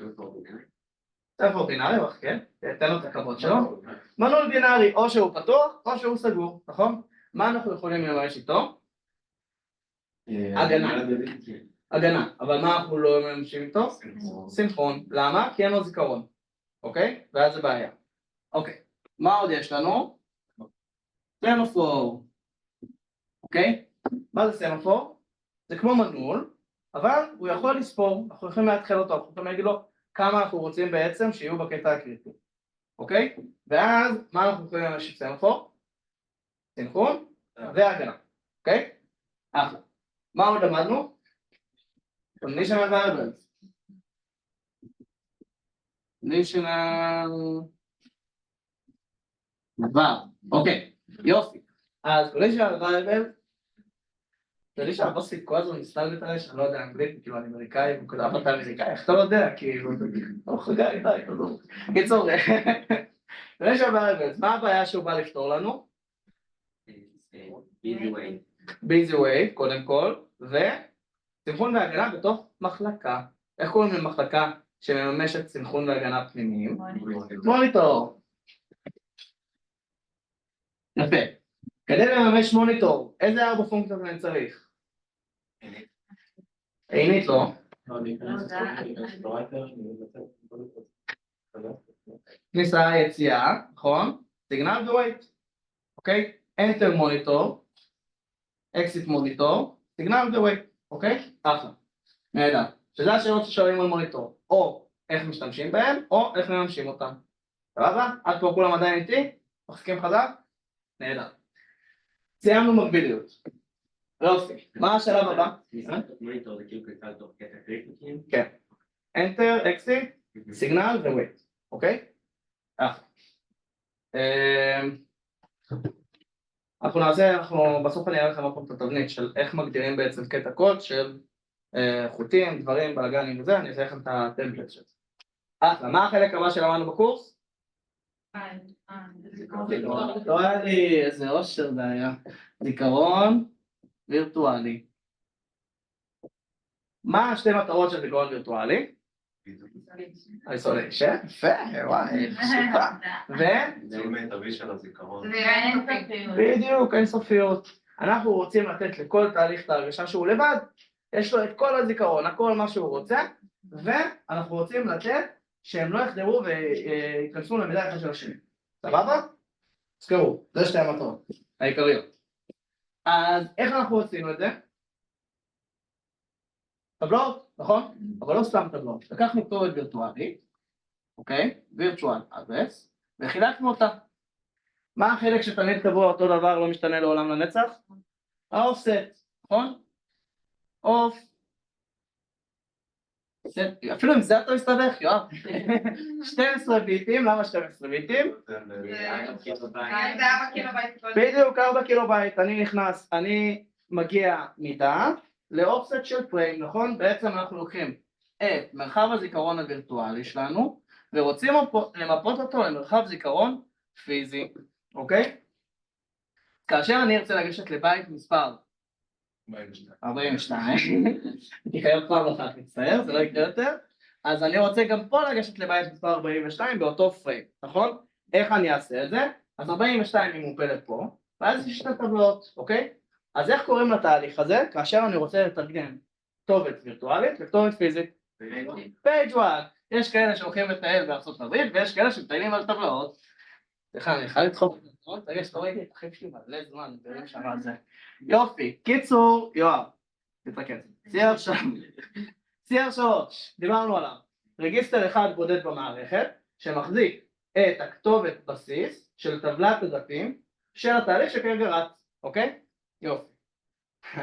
טלפון בינארי, כן? תן לו את הכבוד שלו. מנעול בינארי, או שהוא פתוח, או שהוא סגור, נכון? מה אנחנו יכולים לממש איתו? הגנה. הגנה. אבל מה אנחנו לא מממשים איתו? סינכרון. למה? כי אין לו זיכרון. אוקיי? ואז זה בעיה. אוקיי. מה עוד יש לנו? סמפור. אוקיי? מה זה סמפור? זה כמו מנעול, אבל הוא יכול לספור. אנחנו יכולים להתחיל אותו, אנחנו יכולים להגיד לו כמה אנחנו רוצים בעצם שיהיו בקטע הקריטי. אוקיי? ואז מה אנחנו יכולים להמשיך סמפור? סינכרון והגנה. אוקיי? אחלה. מה עוד למדנו? conditional variables. conditional דבר, אוקיי, יופי. אז conditional variables, אתה יודע שהבוסית כל הזמן מסתלבט עליי שאני לא יודע אנגלית, כאילו אני אמריקאי, אבל אתה אמריקאי, איך אתה לא יודע, כאילו, חגי, די, תודו. קיצור, conditional variables, מה הבעיה שהוא בא לפתור לנו? busy way, קודם כל, וסינכרון והגנה בתוך מחלקה. איך קוראים למחלקה שמממשת סינכרון והגנה פנימיים? מוניטור. יפה. כדי לממש מוניטור, איזה 4 פונקציות אני צריך? אינית לא. כניסה, יציאה, נכון? סיגנל ווייט. אוקיי? Enter מוניטור, exit מוניטור, סיגנל ווייט. אוקיי? אחלה. נהדר. שזה השאלות ששואלים על מוניטור. או איך משתמשים בהם, או איך מממשים אותם. סבבה? עד פה כולם עדיין איתי? מחזיקים חזק? נהדר. סיימנו מקביליות. יופי. מה השלב הבא? מוניטור זה כאילו קצת תוך קטע קריטי? כן. Enter, exit, סיגנל ווייט. אוקיי? אנחנו בסוף אני אראה לכם עוד פעם את התבנית של איך מגדירים בעצם קטע קוד של חוטים, דברים, בלגנים וזה, אני אעשה לכם את הטמפלט של זה. מה החלק הבא שלמדנו בקורס? וירטואלי, איזה אושר זה היה. זיכרון וירטואלי. מה השתי מטרות של זיכרון וירטואלי? איסוליישן, יפה, וואי, חשובה. זה מיטבי של הזיכרון. בדיוק, אינסופיות. אנחנו רוצים לתת לכל תהליך את ההרגשה שהוא לבד, יש לו את כל הזיכרון, הכל מה שהוא רוצה, ואנחנו רוצים לתת שהם לא יחדרו ויכנסו למידה אחד של השני. סבבה? תזכרו, זה שתי המטרות העיקריות. אז איך אנחנו עשינו את זה? טבלאות, נכון? אבל לא סתם טבלאות. לקחנו כתובת וירטואלית, אוקיי? וירטואל אדרס, וחילקנו אותה. מה החלק שתמיד קבוע אותו דבר לא משתנה לעולם לנצח? האופסט, נכון? אוף. אפילו עם זה אתה מסתבך, יואב. 12 ביטים, למה 12 ביטים? בדיוק 4 קילובייט, אני מגיע מדעת לאופסט של פריים, נכון? בעצם אנחנו לוקחים את מרחב הזיכרון הווירטואלי שלנו ורוצים למפות אותו למרחב זיכרון פיזי, אוקיי? כאשר אני ארצה לגשת לבית מספר 42, אני חייב כבר אחת מצטער, זה לא יקרה יותר, אז אני רוצה גם פה לגשת לבית מספר 42 באותו פריים, נכון? איך אני אעשה את זה? אז 42 היא מופלת פה, ואז יש שתי טבלאות, אוקיי? אז איך קוראים לתהליך הזה? כאשר אני רוצה לתרגם כתובת וירטואלית לכתובת פיזית. פייג' וואן. יש כאלה שהולכים לטייל בארצות הברית, ויש כאלה שמטיילים על טבלאות. סליחה, אני חייב לדחוף את זה, תרגע שלא ראיתי את החיים שלי מלא זמן, דברים שם על זה. יופי, קיצור, יואב, תתרכז. CR3, דיברנו עליו. רגיסטר אחד בודד במערכת, שמחזיק את הכתובת בסיס של טבלת הדפים של התהליך שכרגע רץ, אוקיי? יופי.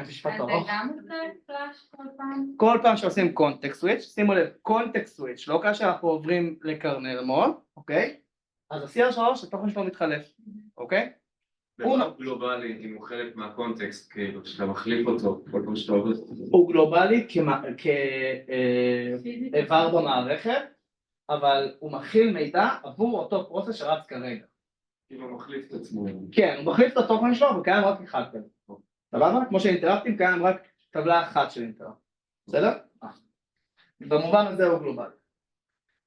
משפט ארוך. אז זה גם עושה פלאש כל פעם? כל פעם שעושים קונטקסט סוויץ', שימו לב, קונטקסט סוויץ', לא כאשר אנחנו עוברים לקרנל מוד, אוקיי? אז ה-CR3 התוכן שלו מתחלף, אוקיי? הוא גלובלי, אם הוא חלק מהקונטקסט, כאילו שאתה מחליף אותו כל פעם שאתה עובד. הוא גלובלי כאיבר במערכת, אבל הוא מכיל מידע עבור אותו פרוסס שרץ כרגע. כאילו הוא מחליף את עצמו. כן, הוא מחליף את התוכן שלו וקיים רק אחד כזה. סבבה? כמו שאינטראקטים קיים רק טבלה אחת של אינטראקט. בסדר? במובן הזה הוא גלובלי.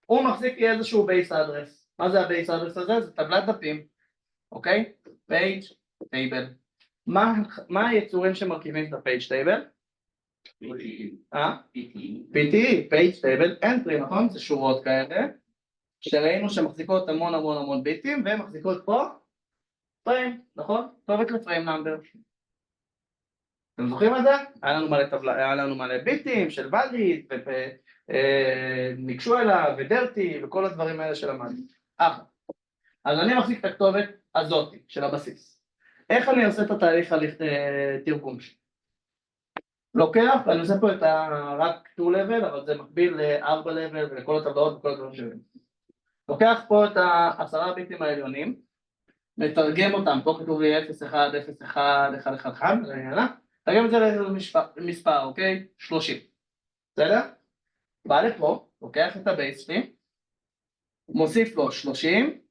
הוא מחזיק איזשהו בייס אדרס. מה זה הבייס אדרס הזה? זה טבלת דפים. אוקיי? פייג' טייבל. מה היצורים שמרכיבים את הפייג' טייבל? PTE, פייג' טייבל אנטרי, נכון? זה שורות כאלה שראינו שמחזיקות המון ביטים ומחזיקות פה פריים, נכון? כתובת לפריים נאמבר. אתם זוכרים את זה? היה לנו מלא ביטים של וליד ונקשו אליו ודרטי וכל הדברים האלה שלמדנו. אז אני מחזיק את הכתובת הזאת של הבסיס. איך אני עושה את התהליך תרגום שלי? לוקח, ואני עושה פה את רק 2 level, אבל זה מקביל ל4 level ולכל הטבלאות וכל הדברים שלי. לוקח פה את 10 ביטים העליונים, מתרגם אותם, פה כתוב לי 0, 1, 0, 1, 1, 1, 1, תרגם את זה למספר, אוקיי? 30. בסדר? בא לפה, לוקח את הבייס שלי, מוסיף לו 30,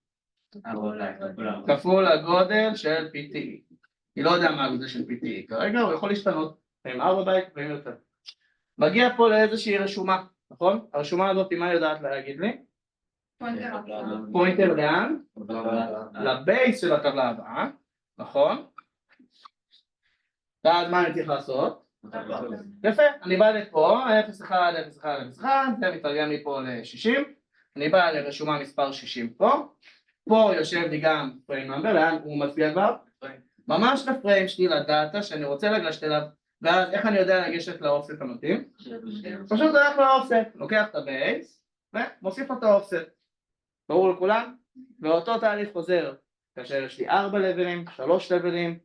כפול הגודל של PTE. אני לא יודע מה הגודל של PTE, כרגע הוא יכול להשתנות, עם 4 בייט ועם יותר. מגיע פה לאיזושהי רשומה, נכון? הרשומה הזאת, מה יודעת להגיד לי? פוינטר לאן? לבייס של הטבלה הבאה, נכון? ואז מה אני צריך לעשות? יפה, אני בא לפה, 0, 1, 0, 1, 0, 1, זה מתרגם לי פה ל-60, אני בא לרשומה מספר 60 פה יושב לי גם פריים נאמבר, לאן הוא מצביע כבר? ממש לפריים שלי לדאטה שאני רוצה לגשת אליו, ואז איך אני יודע לגשת לאופסט המתאים? פשוט הולך לאופסט, לוקח את הבייס ומוסיף אותו אופסט. ברור לכולם? ואותו תהליך חוזר כאשר יש לי 4 לבלים, 3 לבלים,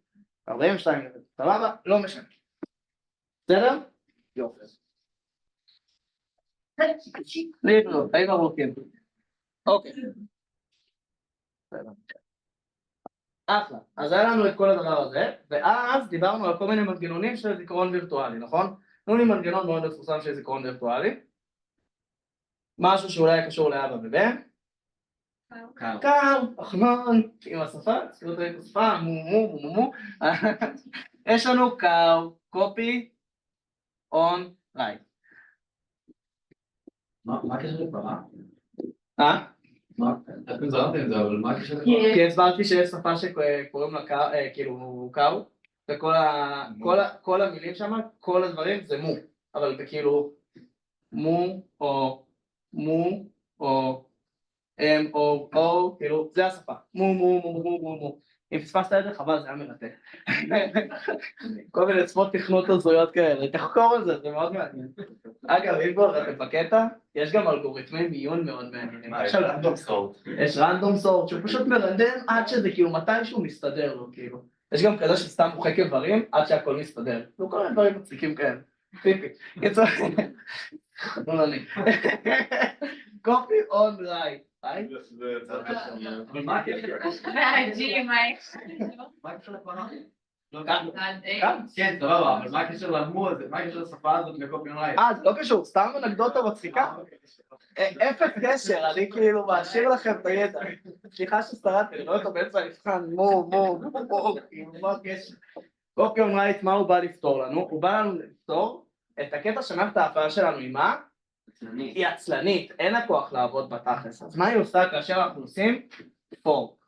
42 לבלים, סבבה? לא משנה. בסדר? יופי. להתראות, היי ברוכים. אוקיי. אחלה, אז היה לנו את כל הדבר הזה, ואז דיברנו על כל מיני מנגנונים של זיכרון וירטואלי, נכון? תנו לי מנגנון מאוד מפורסם של זיכרון וירטואלי, משהו שאולי קשור לאבא ובן, קר, נכון, עם השפה, זכירות עם השפה, מו. יש לנו קאו, copy, on, write. מה הקשר לפרה? אתם זרמתם את זה, אבל מה הקשר לפרה? כי הסברתי שיש שפה שקוראים לה כאילו קאו, וכל המילים שם, כל הדברים זה מו, אבל זה כאילו מו או או, כאילו זה השפה, מו. אם פספסת את זה חבל, זה היה מרתק. כל מיני צפות תכנות הזויות כאלה, תחקור על זה, זה מאוד מעניין. אגב, אם כבר אתם בקטע, יש גם אלגוריתמי מיון מאוד מעניינים. יש רנדום סורט. יש רנדום סורט שהוא פשוט מרנדם עד שזה כאילו מתישהו מסתדר לו, כאילו. יש גם כזה שסתם מוחק איברים עד שהכל מסתדר. וכל מיני דברים מצחיקים כאלה. טיפי. יצא. תנו לי. copy on write. אבל מה הקשר? מה הקשר לפרה? כן, סבבה, אבל מה הקשר למו הזה? מה הקשר לשפה הזאת לקופי אונליין? זה לא קשור, סתם אנקדוטה מצחיקה. אפס קשר, אני כאילו מאשיר לכם את הידע. סליחה שסתרתי, אני רואה אותו באמצע המבחן, מו, כאילו מה הקשר? קופי אונליין, מה הוא בא לפתור לנו? הוא בא לנו לפתור את הקטע שמערכת ההפעלה שלנו עם מה? היא עצלנית, אין לה כוח לעבוד בתכלס. אז מה היא עושה כאשר אנחנו עושים? פורק.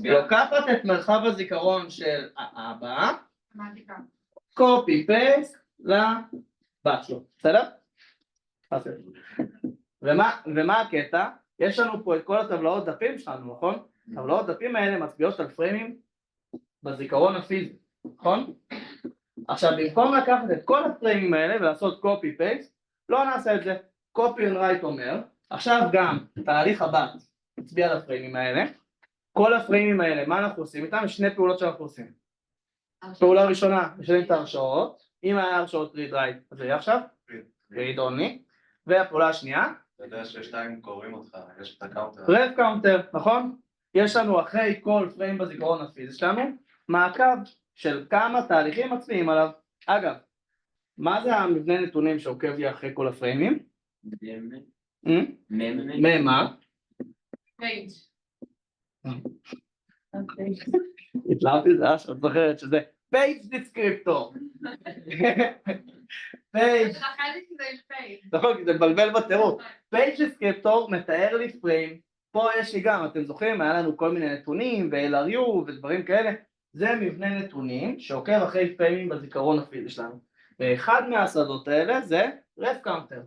לוקחת את מרחב הזיכרון של האבא, קופי פייסט לבת שלו, בסדר? ומה הקטע? יש לנו פה את כל הטבלאות דפים שלנו, נכון? הטבלאות דפים האלה מצביעות על פריימים בזיכרון הפיזי, נכון? עכשיו במקום לקחת את כל הפריימים האלה ולעשות קופי פייסט, לא נעשה את זה. קופי און רייט אומר, עכשיו גם תהליך הבא מצביע על הפריימים האלה, כל הפריימים האלה, מה אנחנו עושים איתם? יש שני פעולות שאנחנו עושים. פעולה ראשונה, משנים את ההרשאות, אם היה הרשאות read write, אז זה יהיה עכשיו, read only, והפעולה השנייה, אתה יודע ששתיים קוראים אותך, יש את הקאונטר. ref counter, נכון? יש לנו אחרי כל פריים בזיכרון הפיזי שלנו, מעקב של כמה תהליכים מצביעים עליו. אגב, מה זה המבנה נתונים שעוקב לי אחרי כל הפריימים? מה? פייג'. התלהבתי את זה, שאת זוכרת שזה פייג' דיסקריפטור. פייג'. נכון, כי זה מבלבל בטירוף. פייג' דיסקריפטור מתאר לי פריים. פה יש לי גם, אתם זוכרים, היה לנו כל מיני נתונים ו-LRU ודברים כאלה. זה מבנה נתונים שעוקב אחרי פריימים בזיכרון הפיזי שלנו. ואחד מהשדות האלה זה ref counter.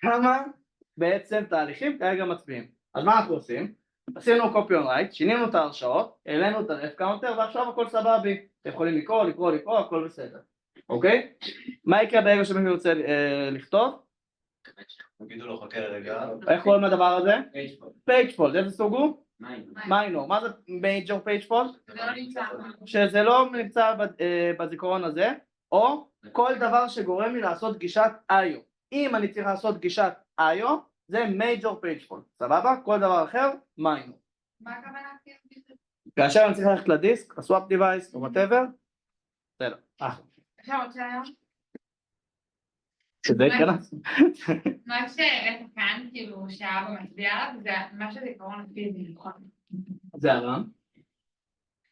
כמה בעצם תהליכים כרגע מצביעים. אז מה אנחנו עושים? עשינו copy on write, שינינו את ההרשאות, העלינו את ה-ref counter ועכשיו הכל סבבי. אתם יכולים לקרוא, הכל בסדר. אוקיי? מה יקרה ברגע שמישהו רוצה לכתוב? תגידו לו חכה לרגע. איך קוראים לדבר הזה? page fault. איזה סוג הוא? מיינור. מה זה major page fault? זה לא נמצא. שזה לא נמצא בזיכרון הזה, או כל דבר שגורם לי לעשות גישת IO. אם אני צריך לעשות גישת IO, זה major page fault. סבבה? כל דבר אחר, minor. מה הכוונה? כאשר אני צריך ללכת לדיסק, לסוואפ דיווייס, או whatever, בסדר. עכשיו עוד שאלה? שזה ייכנס. מה שראית כאן, כאילו, שהאבא מצביע עליו, זה מה שזיכרון הפיזי, נכון? זה הרם.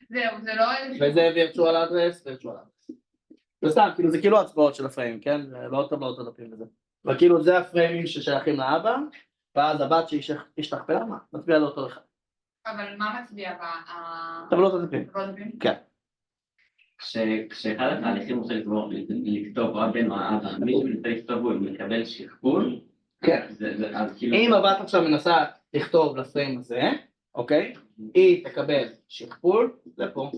זהו, זה לא איזשהו... וזה וירטואל אדרס, זה סתם, כאילו זה כאילו הצבעות של הפריימים, כן? זה לא טבלאות הדפים וזה. וכאילו זה הפריימים ששייכים לאבא, ואז הבת שהשתכפלה, מצביע לאותו אחד. אבל מה מצביע טבלאות הדפים. כן. כשאחד התהליכים רוצה לכתוב רק בין האבא, מי שמנסה לכתוב הוא מקבל שכפול, כן. אם הבת עכשיו מנסה לכתוב לפריים הזה, אוקיי? היא תקבל שכפול, זה פה.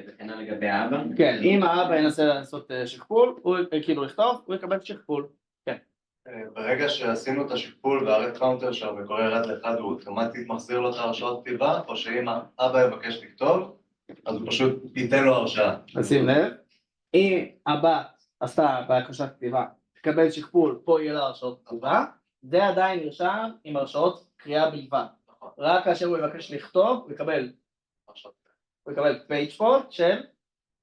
זה כנראה לגבי האבא. כן, אם האבא ינסה לעשות שכפול, הוא כאילו לכתוב, הוא יקבל שכפול. כן. ברגע שעשינו את השכפול והרף קאונטר שלו וקורא ירד לאחד, הוא אוטומטית מחזיר לו את ההרשאות כתיבה, או שאם האבא יבקש לכתוב, אז הוא פשוט ייתן לו הרשאה. שים לב, אם הבת עשתה בקשת כתיבה, תקבל שכפול, פה יהיה לה הרשאות כתיבה, זה עדיין נרשם עם הרשאות קריאה בלבד. רק כאשר הוא יבקש לכתוב, הוא יקבל page fault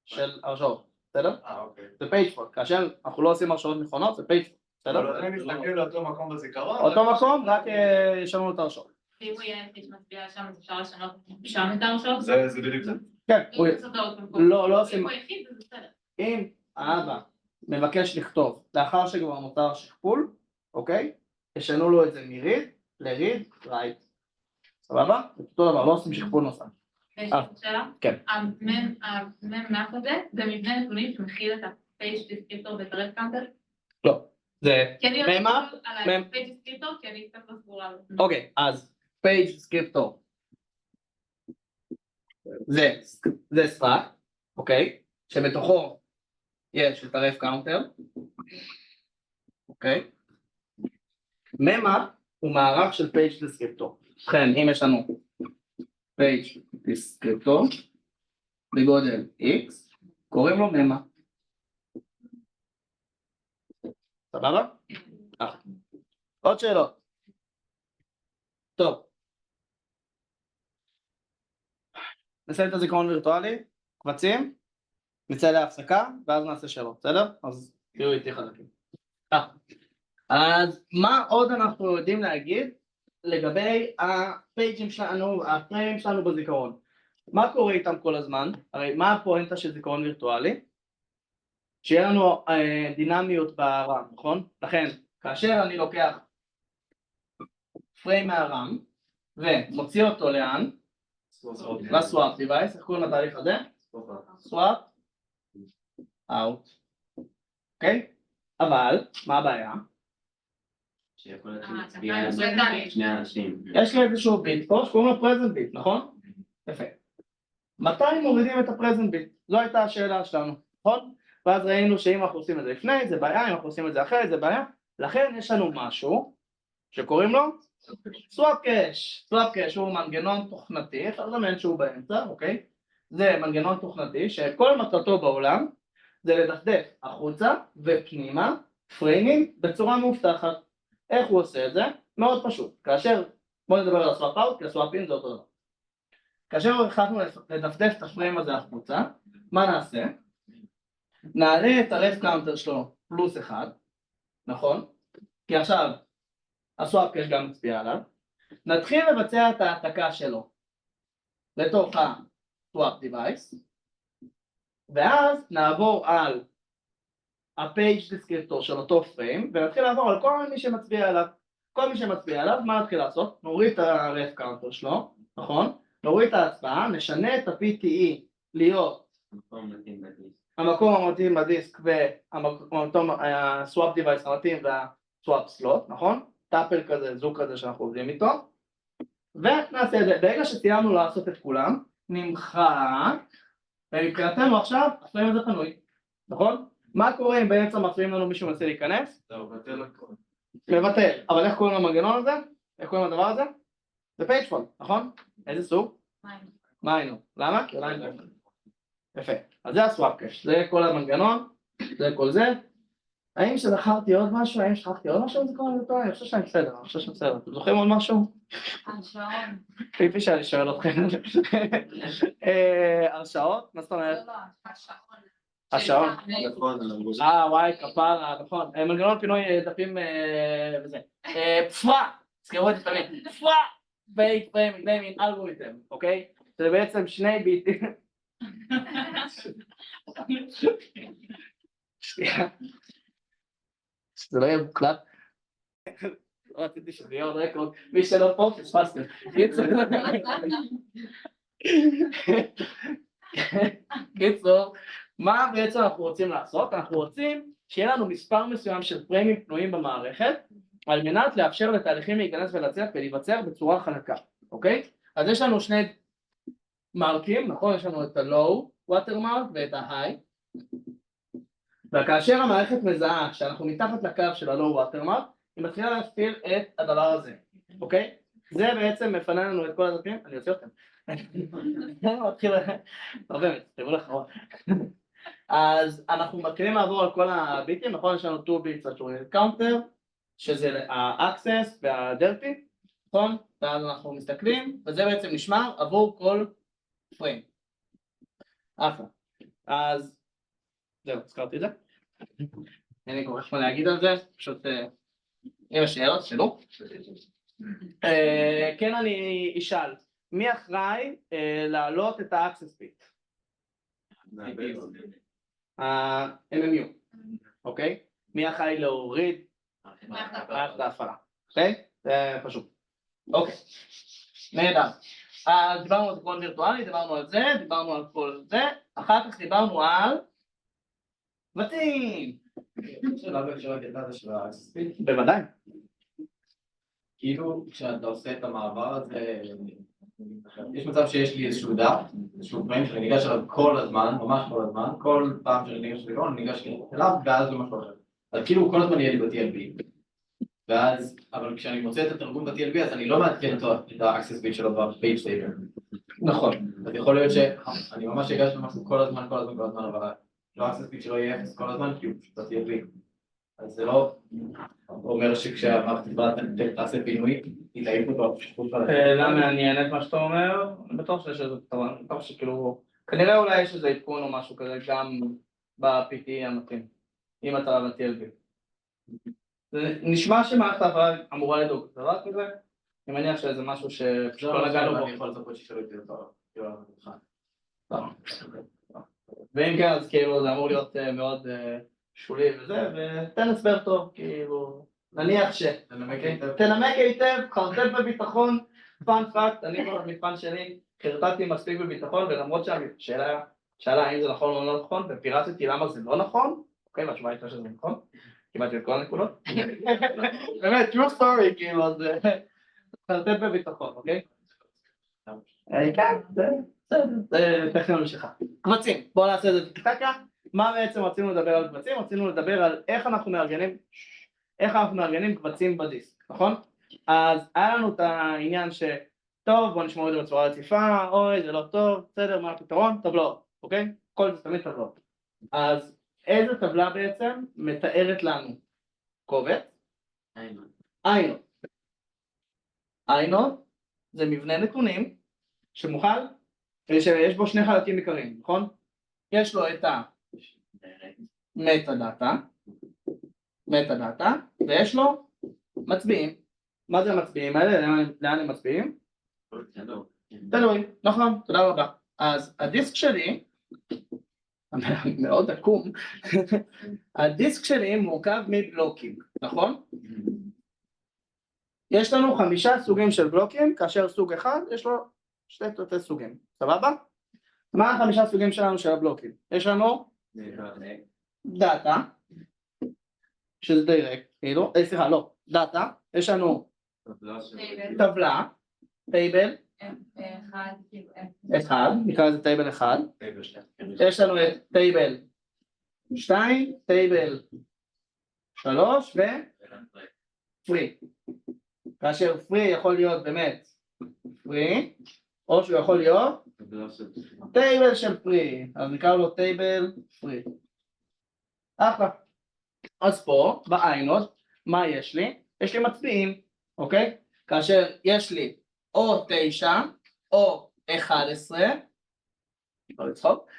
של הרשאות. בסדר? אוקיי. זה page fault, כאשר אנחנו לא עושים הרשאות נכונות, זה page fault, בסדר? אבל הם מסתכלים לאותו מקום בזיכרון. אותו מקום, רק ישנו את ההרשאות. ואם הוא יהיה היחיד שמצביע שם, אז אפשר לשנות שם את ההרשאות? זה בדיוק זה. כן, אם הוא יעשה טעות במקום. לא עושים, אם הוא היחיד, זה בסדר. אם האבא מבקש לכתוב לאחר שכבר נותר שכפול, אוקיי? ישנו לו את זה מריד לריד רייט. סבבה? זה אותו דבר, לא עושים שכפול נוסף. יש לי שאלה? כן. המ"מ הזה, זה מבנה נתונים שמכיל את ה-page descriptor ואת ה-ref counter? לא. זה כי אני יודעת ממה? על ה-page descriptor, כי אני קצת לא סגורה. אוקיי, אז page descriptor זה סטרקט, אוקיי? שבתוכו יש את ה-ref counter, אוקיי? ממה הוא מערך של page descriptor. לכן, אם יש לנו page descriptor בגודל x, קוראים לו ממה. סבבה? עוד שאלות. טוב. נסיים את הזיכרון וירטואלי, קבצים, נצא להפסקה, ואז נעשה שאלות, בסדר? אז תראו איתי חלקים. אז מה עוד אנחנו יודעים להגיד לגבי הפייג'ים שלנו, הפריימים שלנו בזיכרון? מה קורה איתם כל הזמן? הרי מה הפואנטה של זיכרון וירטואלי? שיהיה לנו דינמיות ברם, נכון? לכן, כאשר אני לוקח פריים מהרם ומוציא אותו לאן? לסוואפ דיווייס, איך קוראים לתהליך הזה? סוואפ אאוט. אוקיי? אבל, מה הבעיה? שיכול להיות שמצביע על שני אנשים. יש לי איזשהו ביט פה שקוראים לו פרזנט ביט, נכון? יפה. מתי מורידים את הפרזנט ביט? זו הייתה השאלה שלנו, נכון? ואז ראינו שאם אנחנו עושים את זה לפני, זה בעיה, אם אנחנו עושים את זה אחרי, זה בעיה. לכן יש לנו משהו שקוראים לו סוואפ קאש. סוואפ קאש הוא מנגנון תוכנתי, אפשר לדמיין שהוא באמצע, אוקיי? זה מנגנון תוכנתי שכל מטרתו בעולם זה לדפדף החוצה ופנימה פריימים בצורה מאובטחת. איך הוא עושה את זה? מאוד פשוט. כאשר, בואו נדבר על הסוואפ אאוט, כי הסוואפ אין זה אותו דבר. כאשר החלטנו לדפדף את הפריים הזה החוצה, מה נעשה? נעלה את הרף קאונטר שלו פלוס 1, נכון? כי עכשיו הסוואפ קאש גם מצביע עליו. נתחיל לבצע את ההעתקה שלו לתוך הסוואפ דיווייס, ואז נעבור על הפייג' דיסקריפטור של אותו פריים, ונתחיל לעבור על כל מי שמצביע עליו. כל מי שמצביע עליו, מה נתחיל לעשות? נוריד את הרף קאונטר שלו, נכון? נוריד את ההצבעה, נשנה את ה-PTE להיות המקום המתאים בדיסק והסוואפ דיווייס המתאים והסוואפ סלוט, נכון? טאפל כזה, זוג כזה שאנחנו עובדים איתו, ונעשה את זה. ברגע שסיימנו לעשות את כולם, נמחק, ומבחינתנו עכשיו הפריים הזה פנוי, נכון? מה קורה אם באמצע מפריעים לנו מישהו מנסה להיכנס? מבטל. אבל איך קוראים למנגנון הזה? איך קוראים לדבר הזה? זה page fault, נכון? איזה סוג? מיינור. למה? כי אולי לא. יפה. אז זה הסוואפ קאש. זה כל המנגנון, זה כל זה. האם שזכרתי עוד משהו? האם שכחתי עוד משהו? זה כל זה. אני חושב שאני בסדר, אני חושב שאני בסדר. אתם זוכרים עוד משהו? השעון. פיפי שאני שואל אתכם. הרשאות? מה זאת אומרת? לא, השעון. השעון. וואי, כפרה, נכון. מנגנון פינוי דפים וזה. פפרה! תזכרו את זה תמיד. פפרה! פייק פריימינג ניימינג אלגוריתם, אוקיי? זה בעצם שני ביטים. שנייה. שזה לא יהיה מוקלט. לא רציתי שזה יהיה עוד רקורד. מי שלא פה, פספסתם. קיצור, מה בעצם אנחנו רוצים לעשות? אנחנו רוצים שיהיה לנו מספר מסוים של פריימים פנויים במערכת על מנת לאפשר לתהליכים להיכנס ולהצליח ולהיווצר בצורה חלקה, אוקיי? אז יש לנו שני מרקים, נכון? יש לנו את ה-low watermark ואת ה-high, וכאשר המערכת מזהה שאנחנו מתחת לקו של ה-low watermark, היא מתחילה להפעיל את הדבר הזה, אוקיי? זה בעצם מפנה לנו את כל הדפים, אני אוציא אותם. מתחיל, הרבה באמת, תראו לך. אז אנחנו מתחילים לעבור על כל הביטים, נכון? יש לנו 2 bits על counter, שזה ה-access וה-dirty, נכון? ואז אנחנו מסתכלים, וזה בעצם נשמר עבור כל פריים. אחלה. אז זהו, הזכרתי את זה. אין לי כל כך מה להגיד על זה, פשוט אם יש שאלות, שאלו. כן, אני אשאל, מי אחראי להעלות את ה-access bit? ה-MMU, אוקיי? מי אחראי להוריד מערכת ההפעלה, אוקיי? זה פשוט. אוקיי, נהדר. אז דיברנו על זיכרון וירטואלי, דיברנו על זה, דיברנו על כל זה, אחר כך דיברנו על קבצים. שאלה בהקשר לקטע הזה של ה-access bit. בוודאי. כאילו כשאתה עושה את המעבר הזה, יש מצב שיש לי איזשהו דף, איזשהו פריים שאני ניגש אליו כל הזמן, ממש כל הזמן, כל פעם שאני ניגש לזיכרון, אני ניגש אליו ואז למשהו אחר. אז כאילו כל הזמן יהיה לי ב-TLB, ואז, אבל כשאני מוצא את התרגום ב-TLB אז אני לא מעדכן את ה-access bit שלו ב-page table. נכון. אז יכול להיות שאני ממש אגש למשהו כל הזמן, אבל ה-access bit שלו יהיה 0 כל הזמן, כי הוא פשוט ב-TLB. אז זה לא אומר שכשהמערכת תעשה פינוי, היא תעיף אותו. שאלה מעניינת מה שאתה אומר, אני בטוח שיש איזה פתרון, אני בטוח שכאילו, כנראה אולי יש איזה עדכון או משהו כזה גם ב-PT המתאים, אם אתה ב-TLB. זה נשמע שמערכת ההפעלה אמורה לדאוג, זה רק מזה, אני מניח שזה משהו שפשוט לא נגענו בו. אני יכול לצפות שישאלו את זה אותו. ואם כן, אז כאילו זה אמור להיות מאוד שולי וזה, ותן הסבר טוב, כאילו, נניח תנמק היטב, חרטט בביטחון, פאנ פאקט, אני במבחן שלי, חרטטתי מספיק בביטחון, ולמרות שהשאלה האם זה נכון או לא נכון, ופירטתי למה זה לא נכון, אוקיי, והתשובה הייתה שזה נכון, קיבלתי את כל הנקודות, באמת, true story, כאילו, אז חרטט בביטחון, אוקיי? כן, זה טכנולוגיה שלך. קבצים, בואו נעשה את זה ככה. מה בעצם רצינו לדבר על קבצים? רצינו לדבר על איך אנחנו מארגנים קבצים בדיסק, נכון? אז היה לנו את העניין שטוב, בואו נשמור את זה בצורה רציפה, אוי זה לא טוב, בסדר, מה הפתרון? טבלאות, אוקיי? כל זה תמיד טבלאות. אז איזה טבלה בעצם מתארת לנו קובץ? איינוד. איינוד זה מבנה נתונים שמוכל, שיש בו שני חלקים עיקריים, נכון? יש לו את המטה-דאטה, ויש לו מצביעים. מה זה המצביעים האלה? לאן הם מצביעים? תלוי, נכון, תודה רבה. אז הדיסק שלי, מאוד עקום, הדיסק שלי מורכב מבלוקים, נכון? יש לנו 5 סוגים של בלוקים, כאשר סוג אחד יש לו 2 תתי סוגים, סבבה? מה 5 סוגים שלנו של הבלוקים? יש לנו דאטה, שזה דיירקט, כאילו, סליחה, לא, דאטה, יש לנו טבלה, טייבל, אחד, נקרא לזה טייבל 1, יש לנו את טייבל 2, טייבל 3 ופרי, כאשר פרי יכול להיות באמת פרי, או שהוא יכול להיות טייבל של פרי, אז נקרא לו טייבל פרי. אחלה. אז פה, באיינוד, מה יש לי? יש לי מצביעים, אוקיי? כאשר יש לי או 9 או 11, לא לצחוק,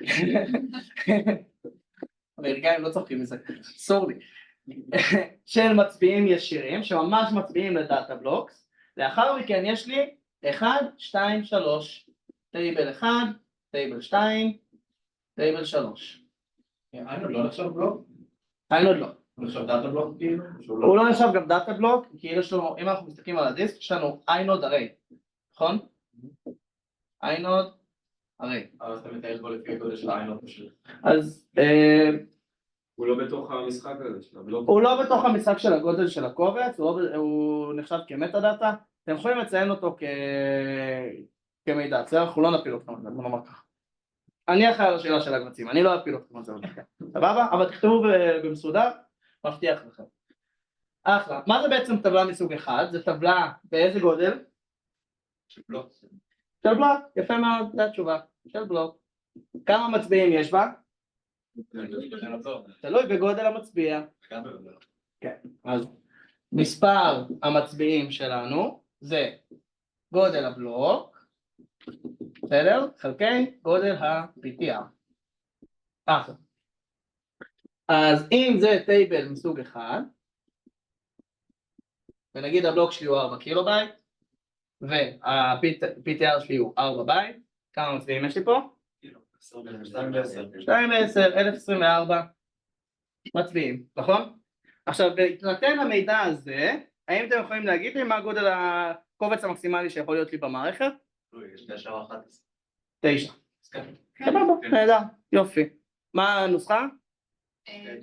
אמריקאים לא צוחקים מזה, אסור לי, של מצביעים ישירים, שממש מצביעים לדאטה בלוקס, לאחר מכן יש לי 1, 2, 3, טייבל 1, טייבל 2, טייבל 3. איינוד לא נחשב בלוק? איינוד לא. הוא נחשב דאטה בלוק כאילו? הוא לא נחשב גם דאטה בלוק, כי יש לנו, אם אנחנו מסתכלים על הדיסק, יש לנו איינוד אריי, נכון? איינוד אריי. אז אתה מתאר בו לפי הגודל של איינוד פשוט. אז הוא לא בתוך המשחק הזה של הבלוק. הוא לא בתוך המשחק של הגודל של הקובץ, הוא נחשב כמטה דאטה, אתם יכולים לציין אותו כמידע, אנחנו לא נפיל אתכם, בוא נאמר ככה. אני אחראי על השאלה של הקבצים, אני לא אפיל אתכם על זה, סבבה? אבל תכתבו במסודר, מבטיח לכם. אחלה, מה זה בעצם טבלה מסוג אחד? זה טבלה באיזה גודל? של בלוק. של בלוק, יפה מאוד, זו התשובה, של בלוק. כמה מצביעים יש בה? תלוי בגודל המצביע. כן, אז מספר המצביעים שלנו זה גודל הבלוק, בסדר? חלקי גודל ה-PTR. אז אם זה טייבל מסוג אחד, ונגיד הבלוק שלי הוא 4 קילובייט, וה-PTR שלי הוא 4 בייט, כמה מצביעים יש לי פה? 2 ו-10, 1024 מצביעים, נכון? עכשיו, בהתנתן למידע הזה, האם אתם יכולים להגיד לי מה גודל הקובץ המקסימלי שיכול להיות לי במערכת? יש 9 או 11. 9. סבבה, נהדר, יופי. מה הנוסחה?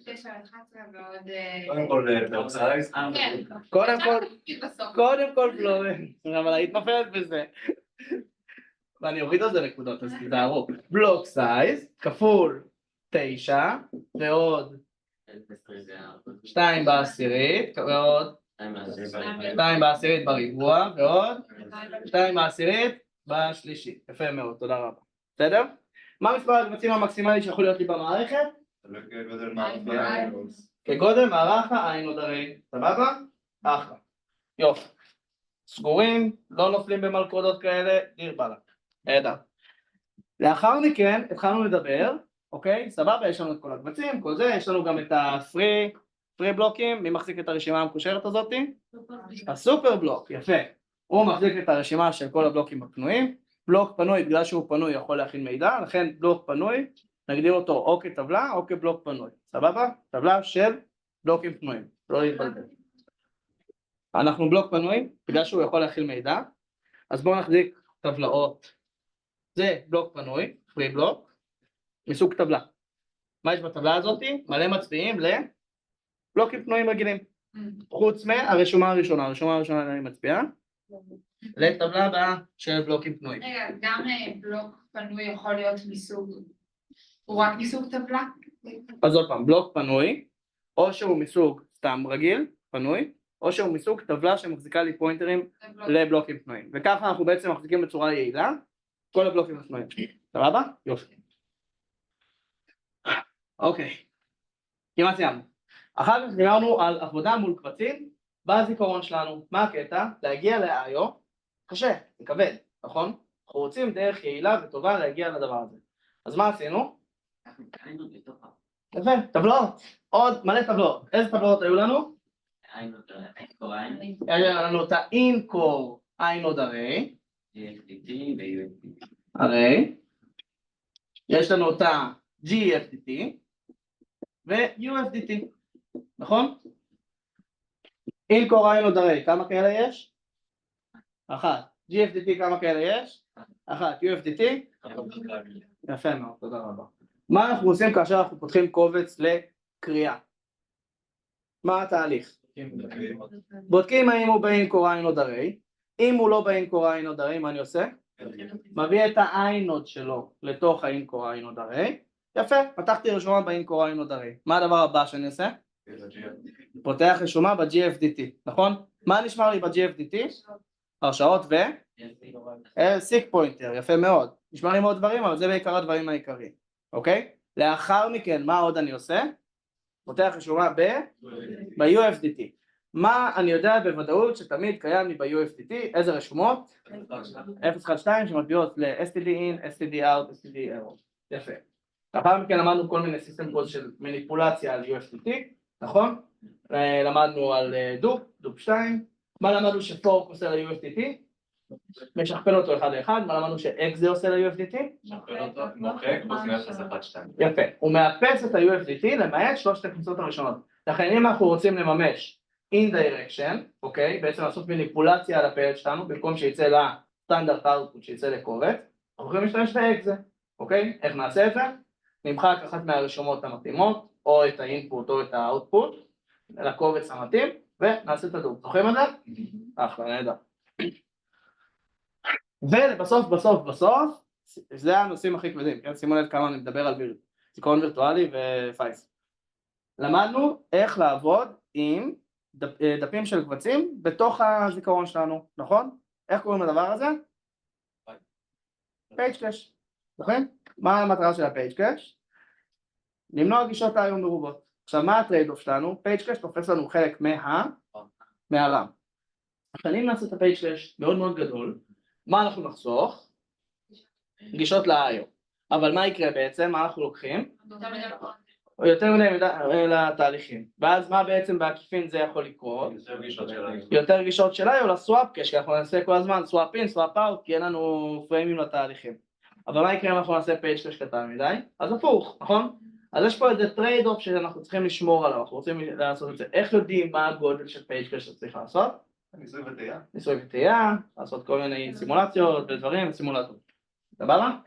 9 ו-11 ועוד... קודם כל בלוק סייז. כן. קודם כל בלוק, אבל היית נופלת בזה. ואני אוריד על זה נקודות, אז תזהרו. בלוק סייז כפול 9 ועוד 2 בעשירית ועוד 2 בעשירית בריבוע ועוד 2 בעשירית בשלישית. יפה מאוד, תודה רבה. בסדר? מה מספר הקבצים המקסימלי שיכול להיות לי במערכת? כגודל מערך. כגודל מערך העין עוד הרי. סבבה? אחלה. יופי. סגורים, לא נופלים במלכודות כאלה, דיר באלק. נהדר. לאחר מכן התחלנו לדבר, אוקיי? סבבה, יש לנו את כל הקבצים, כל זה, יש לנו גם את הפרי בלוקים. מי מחזיק את הרשימה המקושרת הזאת? הסופר בלוק, יפה. הוא מחזיק את הרשימה של כל הבלוקים הפנויים. בלוק פנוי, בגלל שהוא פנוי יכול להכיל מידע, לכן בלוק פנוי, נגדיר אותו או כטבלה או כבלוק פנוי. סבבה? טבלה של בלוקים פנויים, לא להתבלבל. אנחנו בלוק פנוי, בגלל שהוא יכול להכיל מידע, אז בואו נחזיק טבלאות. זה בלוק פנוי, פרי בלוק, מסוג טבלה. מה יש בטבלה הזאת? מלא מצביעים לבלוקים פנויים רגילים. חוץ מהרשומה הראשונה, הרשומה הראשונה אני מצביעה, לטבלה הבאה של בלוקים פנויים. רגע, גם בלוק פנוי יכול להיות מסוג, הוא רק מסוג טבלה? אז עוד פעם, בלוק פנוי, או שהוא מסוג סתם רגיל, פנוי, או שהוא מסוג טבלה שמחזיקה לי פוינטרים לבלוקים פנויים. וככה אנחנו בעצם מחזיקים בצורה יעילה כל הבלוקים הפנויים. סבבה? יופי. אוקיי. כמעט סיימנו. אחר כך דיברנו על עבודה מול קבצים בזיכרון שלנו. מה הקטע? להגיע ל-IO קשה, זה כבד, נכון? אנחנו רוצים דרך יעילה וטובה להגיע לדבר הזה. אז מה עשינו? יפה, טבלאות. עוד מלא טבלאות. איזה טבלאות היו לנו? היה לנו את ה-in-core inode array. הרי יש לנו את ה-GFDT ו-UFDT, נכון? in-core inode array, כמה כאלה יש? 1. GFDT כמה כאלה יש? 1. UFDT? יפה מאוד, תודה רבה. מה אנחנו עושים כאשר אנחנו פותחים קובץ לקריאה? מה התהליך? בודקים האם הוא ב-in-core inode array. אם הוא לא ב-in-core inode array, מה אני עושה? מביא את ה-inode שלו לתוך ה-in-core inode array. יפה, פתחתי רשומה ב-in-core inode array. מה הדבר הבא שאני עושה? פותח רשומה ב-GFDT, נכון? מה נשמר לי ב-GFDT? הרשאות ו? סיק פוינטר, יפה מאוד. נשמר לי מאוד דברים, אבל זה בעיקר הדברים העיקריים, אוקיי? לאחר מכן, מה עוד אני עושה? פותח רשומה ב-UFDT. מה אני יודע בוודאות שתמיד קיים לי ב-UFDT? איזה רשומות? 012 שמטביעות ל-STD in, STD out, STD error. יפה. לאחר מכן למדנו כל מיני סיסטם קוד של מניפולציה על UFDT, נכון? למדנו על דופ 2. מה למדנו שפורק עושה ל-UFDT? משכפל אותו אחד לאחד. מה למדנו שאקס עושה ל-UFDT? מוחק, בוזמי 012. יפה. הוא מאפס את ה-UFDT למעט שלושת הקבוצות הראשונות. לכן אם אנחנו רוצים לממש indirection, אוקיי? בעצם לעשות מניפולציה על הפלט שלנו, במקום שיצא לסטנדרט אאוטפוט שיצא לקובץ, אנחנו יכולים להשתמש באקס, אוקיי? איך נעשה את זה? נמחק אחת מהרשומות המתאימות, או את האינפוט או את האוטפוט, לקובץ המתאים, ונעשה את הדוק. זוכרים את זה? אחלה, נהדר. ולבסוף, בסוף, זה הנושאים הכי כבדים, כן? שימו לב כמה אני מדבר על זיכרון וירטואלי ופייס. למדנו איך לעבוד עם דפים של קבצים בתוך הזיכרון שלנו, נכון? איך קוראים לדבר הזה? פייג' קאש, נכון? מה המטרה של הפייג' קאש? למנוע גישות IO מרובות. עכשיו מה הטרייד אוף שלנו? פייג' קאש תופס לנו חלק מהרם. עכשיו אם נעשה את הפייג' קאש מאוד מאוד גדול, מה אנחנו נחסוך? גישות ל-IO. אבל מה יקרה בעצם? מה אנחנו לוקחים? או יותר למידה לתהליכים. ואז מה בעצם בעקיפין זה יכול לקרות? יותר גישות שלנו. יותר גישות שלה או לסוואפ קאש, כי אנחנו נעשה כל הזמן סוואפ אין, סוואפ אאוט, כי אין לנו פריימים לתהליכים. אבל מה יקרה אם אנחנו נעשה פייג' קאש קטן מדי? אז הפוך, נכון? אז יש פה איזה טרייד אוף שאנחנו צריכים לשמור עליו, אנחנו רוצים לעשות את זה. איך יודעים מה הגודל של פייג' קאש שצריך לעשות? ניסוי וטעייה. ניסוי וטעייה, לעשות כל מיני סימולציות ודברים, סימולטור. סבבה?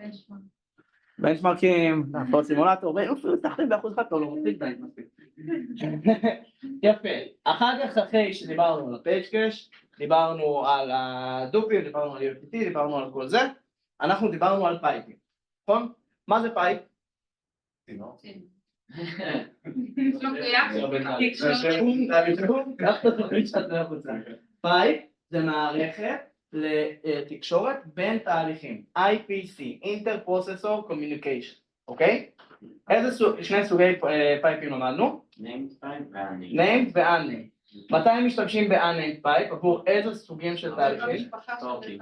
בנצ'מרקים, לעשות סימולטור, ואפילו תחתים באחוז אחד, לא רוצים די מספיק. יפה. אחר כך אחרי שדיברנו על הפייג' קאש, דיברנו על הדופים, דיברנו על UFT, דיברנו על כל זה, אנחנו דיברנו על פייפים, נכון? מה זה פייפ? צינור. פייפ זה מערכת לתקשורת בין תהליכים, IPC, Inter-Processor Communication, אוקיי? איזה שני סוגי פייפים למדנו? named pipe ו-unnamed. named ו-unnamed. מתי משתמשים ב-unnamed פייפ? עבור איזה סוגים של תהליכים?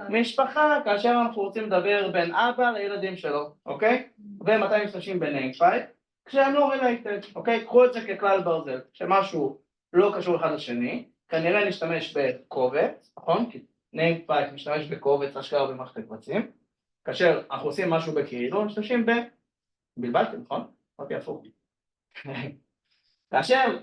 משפחה, כאשר אנחנו רוצים לדבר בין אבא לילדים שלו, אוקיי? ומתי משתמשים ב-named פייפ? כשהם לא related, אוקיי? קחו את זה ככלל ברזל, שמשהו לא קשור אחד לשני, כנראה נשתמש בקובץ, נכון? named pipe משתמש בקובץ השקעה במערכת הקבצים, כאשר אנחנו עושים משהו בכאילו, משתמשים בלבלתי, נכון? אוקיי, הפוך. כאשר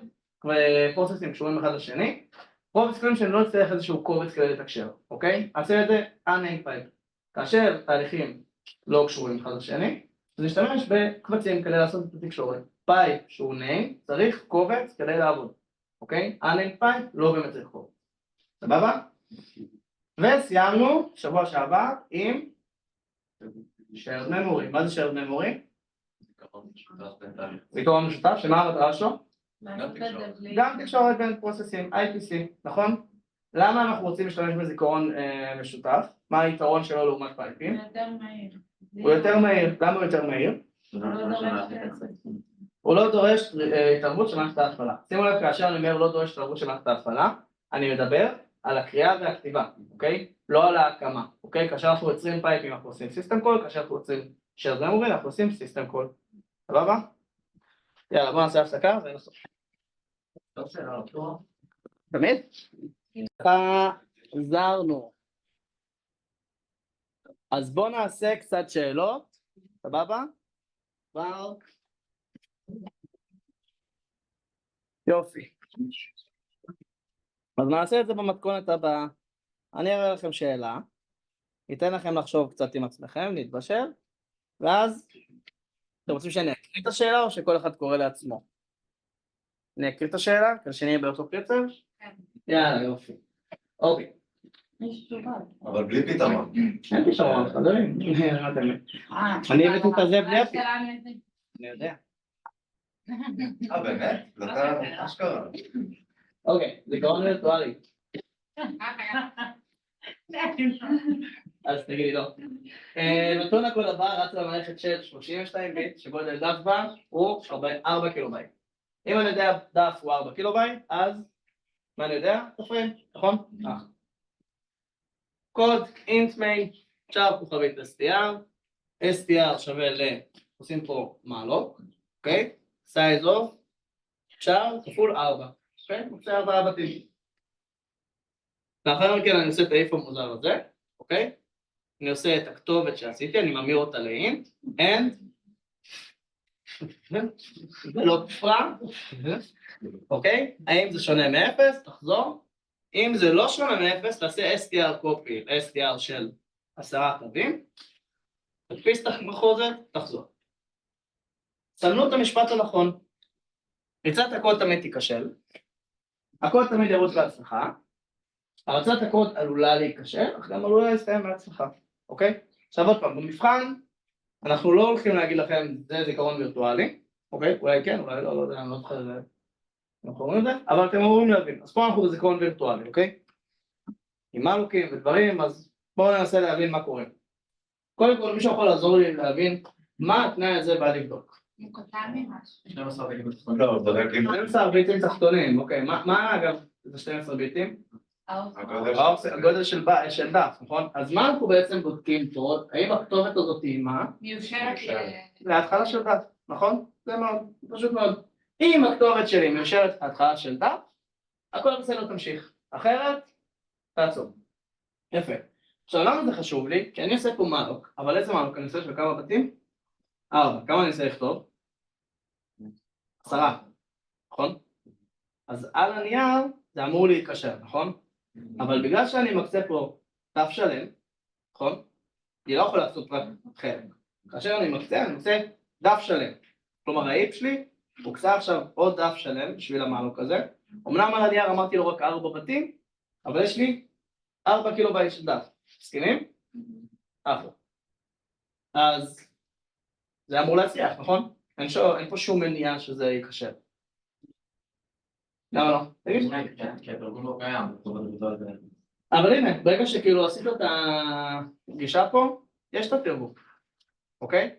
פרוססים קשורים אחד לשני, רוב הסיכויים שאני לא אצטרך איזשהו קובץ כדי לתקשר, אוקיי? נעשה את זה unnamed pipe. כאשר תהליכים לא קשורים אחד לשני, אז נשתמש בקבצים כדי לעשות את התקשורת. פייפ שהוא name צריך קובץ כדי לעבוד, אוקיי? unnamed pipe לא באמת צריך קובץ. סבבה? וסיימנו שבוע שעבר עם shared memory. מה זה shared memory? זיכרון משותף, שמה המטרה שלו? גם תקשורת בין פרוססים, IPC, נכון? למה אנחנו רוצים להשתמש בזיכרון משותף? מה היתרון שלו לעומת פייפים? הוא יותר מהיר. למה הוא יותר מהיר? הוא לא דורש התערבות של מערכת ההפעלה. שימו לב, כאשר אני אומר לא דורש התערבות של מערכת ההפעלה, אני מדבר על הקריאה והכתיבה, אוקיי? לא על ההקמה, אוקיי? כאשר אנחנו יוצרים פייפים אנחנו עושים סיסטם קול, כאשר אנחנו יוצרים shared memory אנחנו עושים סיסטם קול. סבבה? יאללה, בוא נעשה הפסקה ונסוף. תמיד? חזרנו. אז בוא נעשה קצת שאלות, סבבה? כבר. יופי. אז נעשה את זה במתכונת הבאה. אני אראה לכם שאלה, ניתן לכם לחשוב קצת עם עצמכם, להתבשל, ואז אתם רוצים שאני אקריא את השאלה או שכל אחד קורא לעצמו? אני אקריא את השאלה, כדי שנהיה באותו קצב? כן. יאללה, יופי. אוקיי. אבל בלי פתרון. אין פתרון, חברים. אני הבאתי את זה בלי הפי. אני יודע. באמת? זה אתה אשכרה. אוקיי, זיכרון וירטואלי. אז תגידי לא. נתון הקוד הבא רץ למערכת של 32 ביט, שבו דף בה הוא 4 קילובייט. אם אני יודע דף הוא 4 קילובייט, אז מה אני יודע? תפרים, נכון? קוד int main, עכשיו כוכבית str שווה עושים פה מעלוק, אוקיי? size of, אפשר כפול 4, אוקיי? מוצא 4 בתים. לאחר מכן אני עושה את האיף המוזר הזה, אוקיי? אני עושה את הכתובת שעשיתי, אני ממיר אותה לאינט, and, ולא כפרה, אוקיי? האם זה שונה מ-0? תחזור. אם זה לא שונה מ-0, תעשה str copy, str של 10 תווים, תדפיס את המחוזת, תחזור. סמנו את המשפט הנכון. ריצת הקוד תמיד תיכשל, הקוד תמיד ירוץ בהצלחה, הרצת הקוד עלולה להיכשל, אך גם עלולה להסתיים בהצלחה, אוקיי? עכשיו עוד פעם, במבחן, אנחנו לא הולכים להגיד לכם, זה זיכרון וירטואלי, אוקיי? אולי כן, אולי לא, לא יודע, אני לא זוכר את זה, אנחנו רואים את זה, אבל אתם אמורים להבין. אז פה אנחנו בזיכרון וירטואלי, אוקיי? עם מלוקים ודברים, אז בואו ננסה להבין מה קורה. קודם כל, מישהו יכול לעזור לי להבין מה התנאי הזה בא לבדוק. הוא קטן ממש. 12 ביטים. לא, אתה יודע, כאילו, 12 ביטים תחתונים, אוקיי, מה אגב זה 12 ביטים? הגודל של דף, נכון? אז מה אנחנו בעצם בודקים פה? האם הכתובת הזאת היא מה? מיושרת. להתחלה של דף, נכון? זה מאוד, פשוט מאוד. אם הכתובת שלי מיושרת התחלה של דף, הכל בסדר, תמשיך. אחרת, תעצור. יפה. עכשיו, למה זה חשוב לי? כי אני עושה פה מלוק, אבל איזה מלוק? אני עושה של כמה בתים? 4. כמה אני עושה לכתוב? 10. נכון? אז על הנייר זה אמור להתקשר, נכון? אבל בגלל שאני מקצה פה דף שלם, נכון? אני לא יכול לעשות רק חלק. כאשר אני מקצה דף שלם. כלומר, האיפ שלי הוקצה עכשיו עוד דף שלם בשביל המעלוק הזה. אמנם על הנייר אמרתי לו רק 4 בתים, אבל יש לי 4 קילובייט של דף. מסכימים? אחלה. אז זה אמור להצליח, נכון? אין פה שום מניעה שזה יקשר. למה לא? תגיד. כי התרגום לא קיים. אבל הנה, ברגע שכאילו עשית את הגישה פה, יש את התרגום, אוקיי?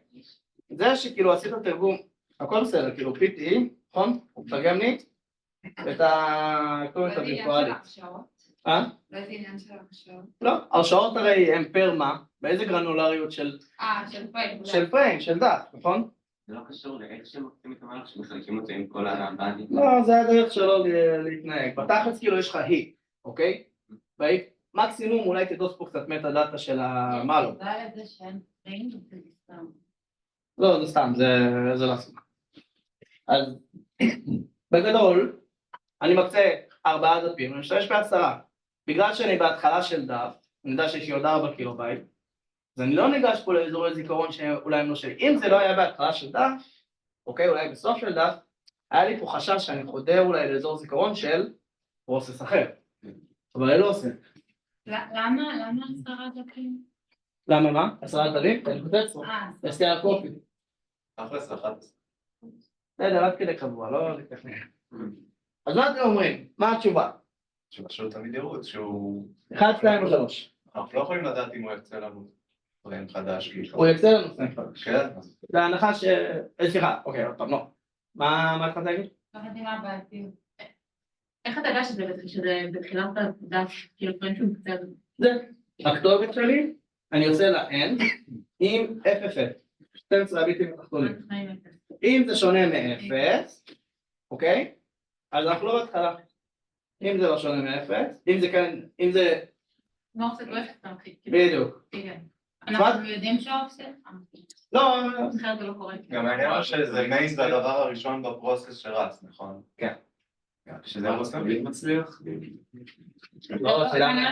זה שכאילו עשית תרגום, הכל בסדר, כאילו PTE, נכון? הוא מתרגם לי את הכתובת הווירטואלית. לא איזה עניין של הרשאות? לא, הרשאות הרי הם פר מה? באיזה גרנולריות של פריים, של דף, נכון? זה לא קשור לאיך שמקצים את המהלך שמחלקים אותו עם כל הבאדים. לא, זה הדרך שלו להתנהג. בתכלס כאילו יש לך היט, אוקיי? והיט מקסימום אולי תדוס פה קצת מטה דאטה של המלו. זה על זה שאין פריים, זה סתם. לא, זה סתם, זה לא סתם. אז בגדול, אני מקצה 4 דפים, אני משתמש ב10. בגלל שאני בהתחלה של דף, אני יודע שיש לי עוד 4 קילובייט, אז אני לא ניגש פה לאזורי זיכרון שאולי הם לא שלי. אם זה לא היה בהתחלה של דף, אוקיי, אולי בסוף של דף, היה לי פה חשש שאני חודר אולי לאזור זיכרון של פרוסס אחר. אבל אני לא עושה. למה 10 דפים? למה מה? 10 דפים? אני כותב פה. עשיתי על קופי. 11. בסדר, עד כדי קבוע, לא להתכנן. אז מה אתם אומרים? מה התשובה? שפשוט תמיד ירוץ, שהוא... 1, 2 או 3. אנחנו לא יכולים לדעת אם הוא יקצה לנו פריים חדש. הוא יקצה לנו סנק חדש. כן, אז... בהנחה ש... סליחה, אוקיי, עוד פעם, לא. מה התחלת להגיד? לא יודעים מה הבעייתיות. איך אתה יודע שזה בתחילת הדף, כאילו פריים שהוא מקצר? זה. הכתובת שלי, אני עושה לה N עם FFF. 12 הביטים התחתונים. אם זה שונה מ-0, אוקיי? אז אנחנו לא בהתחלה. אם זה לא שונה מ-0, אם זה כן, אם זה... מה עושה לא אפס תמחיק? בדיוק. אנחנו יודעים שהאופסט? לא, אחרת זה לא קורה. גם העניין הוא שזה מייס זה הדבר הראשון בפרוסס שרץ, נכון? כן. שזה תמיד מצליח?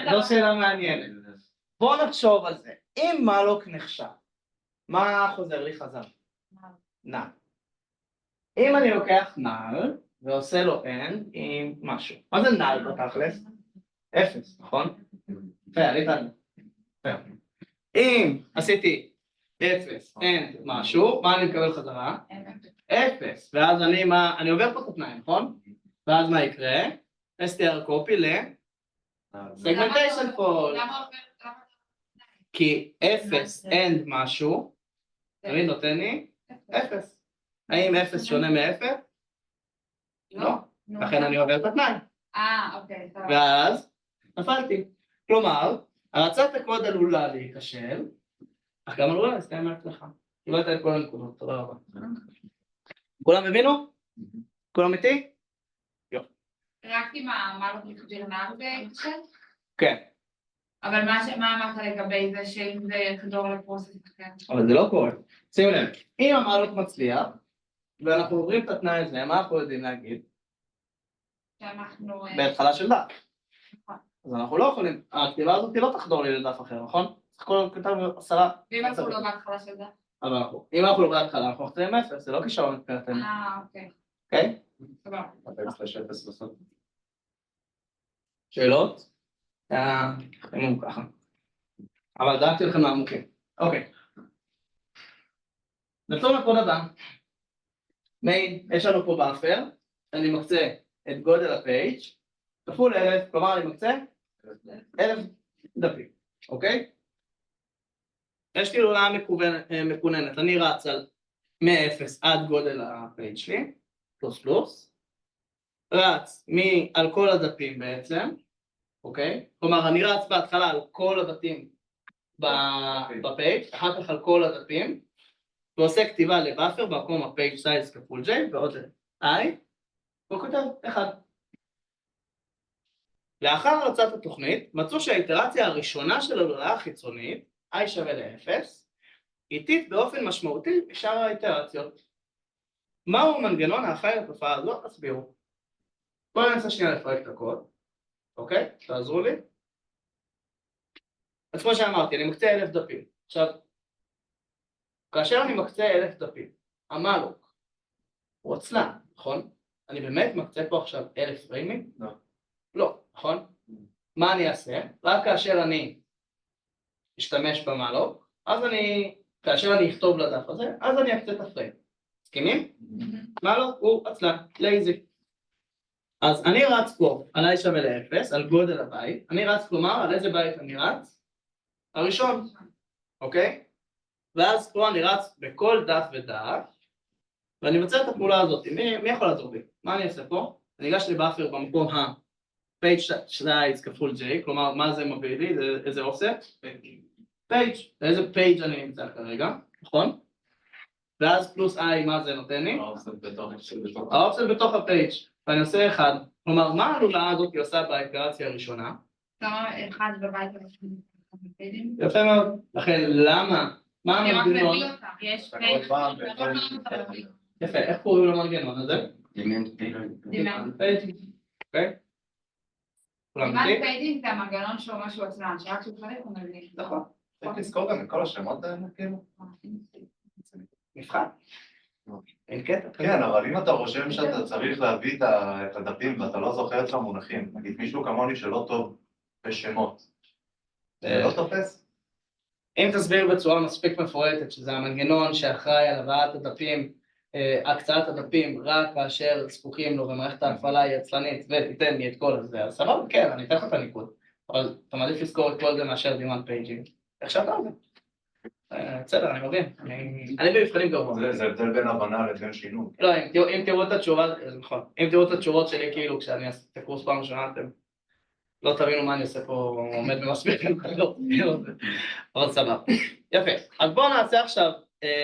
לא שאלה מעניינת. בואו נחשוב על זה. אם מלוק נחשב, מה חוזר לי חזר? נל. אם אני לוקח נל ועושה לו n עם משהו, מה זה נל בתכלס? 0, נכון? עלית על זה. אם עשיתי 0, n משהו, מה אני מקבל חזרה? 0, ואז אני עובר פה את התנאי, נכון? ואז מה יקרה? str copy ל-segmentation fault. כי 0 n משהו, תמיד נותן לי 0. האם 0 שונה מ-0? לא. לכן אני עובר את התנאי. אוקיי. ואז נפלתי. כלומר, הרצת הקוד עלולה להיכשל, אך גם עלולה להסתיים מהצלחה. קיבלת את כל הנקודות, תודה רבה. כולם הבינו? כולם איתי? יופי. רק עם המלוק ג'רנל בהקשר? כן. אבל מה אמרת לגבי זה שאם זה יחדור לפרוסס אחר? אבל זה לא קורה. שימו לב, אם המלוק מצליח, ואנחנו עוברים את התנאי הזה, מה אנחנו יודעים להגיד? שאנחנו... בהתחלה של דף. נכון. אז אנחנו לא יכולים, הכתיבה הזאת לא תחדור לי לדף אחר, נכון? צריך כל כתב 10. ואם אנחנו לא בהתחלה של זה? אבל אם אנחנו לא בהתחלה, אנחנו חוזרים 0, זה לא כישרון מבחינתנו. אוקיי. אוקיי? סבבה. אתה יש 0 בסוף. שאלות? חיימו ככה. אבל דאגתי לכם לעמוקים. אוקיי. נצור לקוד הבא. יש לנו פה באפר, אני מקצה את גודל הפייג' כפול 1000, כלומר אני מקצה 1000 דפים, אוקיי? יש כאילו הולאה מקוננת, אני רץ מ-0 עד גודל הפייג' שלי, פלוס פלוס, רץ על כל הדפים בעצם, אוקיי? כלומר אני רץ בהתחלה על כל הבתים בפייג', אחר כך על כל הדפים, ועושה כתיבה לבאפר במקום ה-page size כפול j ועוד i, והוא כותב 1. לאחר הרצת התוכנית, מצאו שהאיטרציה הראשונה של הלולאה החיצונית, i שווה ל-0, איטית באופן משמעותי בשאר האיטרציות. מהו המנגנון האחראי לתופעה הזו? תסבירו. בואו ננסה שנייה לפרק את הקוד, אוקיי? תעזרו לי. אז כמו שאמרתי, אני מקצה 1,000 דפים. עכשיו, כאשר אני מקצה 1,000 דפים, המלוק הוא עצלן, נכון? אני באמת מקצה פה עכשיו 1,000 פריימים? לא. לא, נכון? מה אני אעשה? רק כאשר אני אשתמש במלוק, כאשר אני אכתוב לדף הזה, אז אני אקצה את הפריים. מסכימים? מלוק הוא עצלן, לייזי. אז אני רץ פה, על i שווה ל-0, על גודל הבית, אני רץ כלומר, על איזה בית אני רץ? הראשון, אוקיי? ואז פה אני רץ בכל דף ודף, ואני מבצע את הפעולה הזאת. מי יכול לעזור לי? מה אני אעשה פה? אני אגש לבאפר במקום ה-page size כפול j, כלומר, מה זה מביא לי? איזה אופסט? page. איזה page אני נמצא כרגע, נכון? ואז פלוס i, מה זה נותן לי? האופסט בתוך הפייג', ואני עושה 1. כלומר, מה הלולאה הזאת עושה באיטרציה הראשונה? כמה אחד בבית הראשון. יפה מאוד. לכן, למה? מה המנגנון? יש יפה, איך קוראים למנגנון הזה? דימנט פייג'. אוקיי? כולם איתי? פייג'ינג זה המנגנון שהוא משהו עצלן, שרק שתחלק הוא מבין. נכון. צריך לזכור גם את כל השמות האלה, כאילו. מבחן. אין קטע. כן, אבל אם אתה רושם שאתה צריך להביא את הדפים ואתה לא זוכר את המונחים, נגיד מישהו כמוני שלא טוב בשמות, זה לא תופס? אם תסביר בצורה מספיק מפורטת שזה המנגנון שאחראי על הבאת הדפים, הקצאת הדפים רק כאשר זקוקים לו ומערכת ההפעלה היא עצלנית ותיתן לי את כל זה, אז סבבה, כן, אני אתן לך את הניקוד, אבל אתה מעדיף לזכור את כל זה מאשר דימן פייג'ינג. איך שאתה אומר? בסדר, אני מבין, אני במבחנים גרוע. זה הבדל בין הבנה לבין שינוי. לא, אם תראו את התשובה, נכון, אם תראו את התשובות שלי כאילו כשאני אעשה את הקורס פעם ראשונה, אתם לא תבינו מה אני עושה פה, עומד ומסביר, אבל סבבה. יפה, אז בואו נעשה עכשיו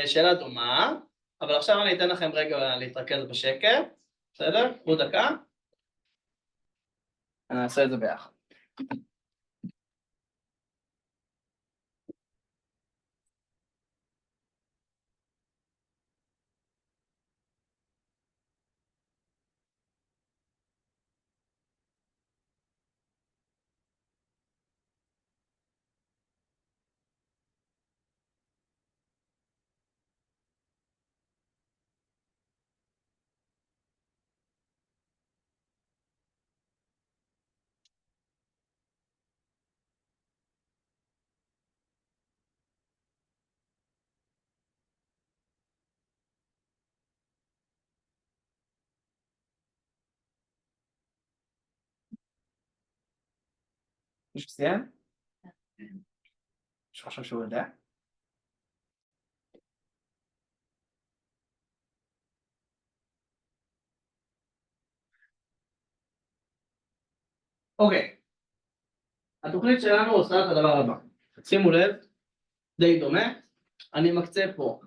שאלה דומה, אבל עכשיו אני אתן לכם רגע להתרכז בשקט, בסדר? קחו דקה. אני אעשה את זה ביחד. מישהו סיים? מישהו חושב שהוא יודע? אוקיי. התוכנית שלנו עושה את הדבר הבא. שימו לב, די דומה. אני מקצה פה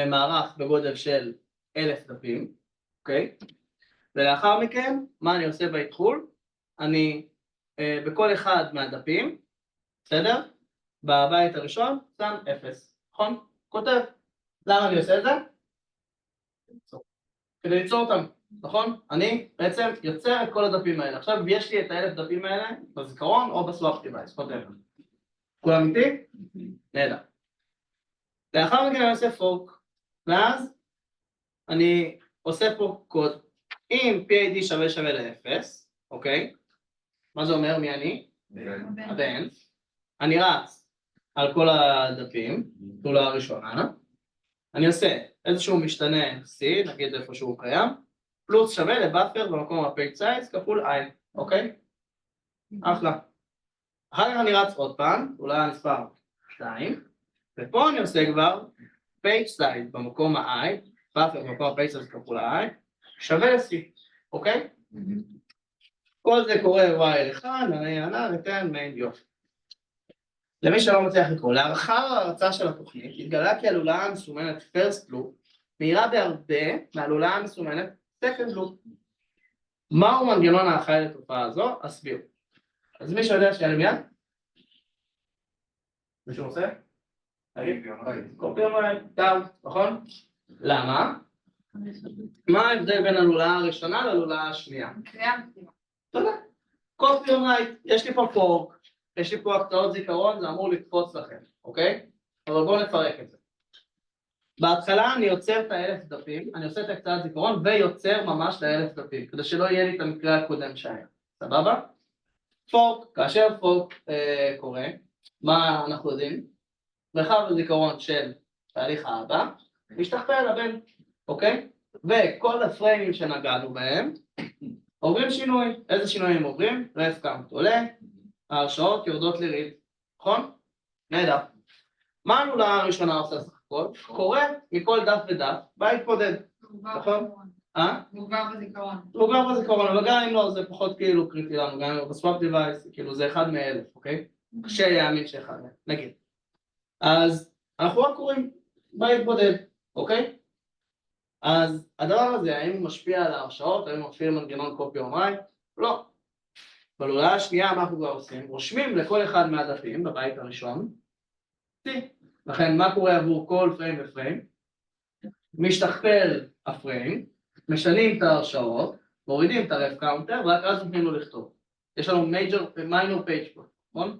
מערך בגודל של 1,000 דפים, אוקיי? ולאחר מכן, מה אני עושה בהתחול? אני בכל אחד מהדפים, בסדר? בבית הראשון, שם 0, נכון? כותב. למה אני עושה את זה? כדי ליצור אותם, נכון? אני בעצם יוצר את כל הדפים האלה. עכשיו יש לי את 1,000 דפים האלה בזיכרון או בסוואפ דיווייס, כותב. כולם איתי? נהדר. לאחר מכן אני עושה פורק, ואז אני עושה פה קוד. אם PID שווה ל-0, אוקיי? מה זה אומר? מי אני? הבן. אני רץ על כל הדפים, פעולה הראשונה. אני עושה איזשהו משתנה C, נגיד איפה שהוא קיים, פלוס שווה לבאפר במקום ה-page size כפול I, אוקיי? אחלה. אחר כך אני רץ עוד פעם, אולי המספר 2, ופה אני עושה כבר page size במקום ה-I, באפר במקום ה-page size כפול ה-I, שווה ל-C, אוקיי? כל זה קורה y1, אני ניתן main יופי. למי שלא מצליח לקרוא, לאחר ההרצאה של התוכנית התגלה כי הלולאה המסומנת first loop מהירה בהרבה מהלולאה המסומנת second loop. מהו מנגנון האחראי לתופעה הזו? אסביר. אז מי שיודע שיהיה לי מיד? מישהו עושה? קופיומייט, טוב, נכון? למה? מה ההבדל בין הלולאה הראשונה ללולאה השנייה? קריאה וכתיבה. תודה. קופיומייט, יש לי פה פורק, יש לי פה הקטעות זיכרון, זה אמור לקפוץ לכם, אוקיי? אבל בואו נפרק את זה. בהתחלה אני יוצר את ה1000 דפים, אני עושה את הקטעת זיכרון ויוצר ממש את ה1000 דפים, כדי שלא יהיה לי את המקרה הקודם שהיה, סבבה? פורק, כאשר פורק קורה, מה אנחנו יודעים? מרחב הזיכרון של תהליך האבא, משתכפל לבן, אוקיי? וכל הפריימים שנגענו בהם, עוברים שינוי. איזה שינויים עוברים? רף קאונט עולה, ההרשאות יורדות לריד, נכון? נהדר. מה הלולאה הראשונה עושה סך הכל? קורא מכל דף ודף, בית בודד, נכון? מוגבר בזיכרון. מוגבר בזיכרון, אבל גם אם לא, זה פחות כאילו קריטי לנו, גם אם בסוואפ דיווייס, כאילו זה אחד מאלף, אוקיי? קשה להאמין שאחד מהם, נגיד. אז אנחנו רק קוראים בית בודד, אוקיי? אז הדבר הזה, האם הוא משפיע על ההרשאות, האם הוא מפעיל מנגנון קופי או מייט? לא. בלולאה השנייה, מה אנחנו כבר עושים? רושמים לכל אחד מהדפים בבית הראשון, לכן מה קורה עבור כל פריים ופריים? משתכפל הפריים, משנים את ההרשאות, מורידים את הרף קאונטר, ורק אז נותנים לו לכתוב. יש לנו minor page פה, נכון?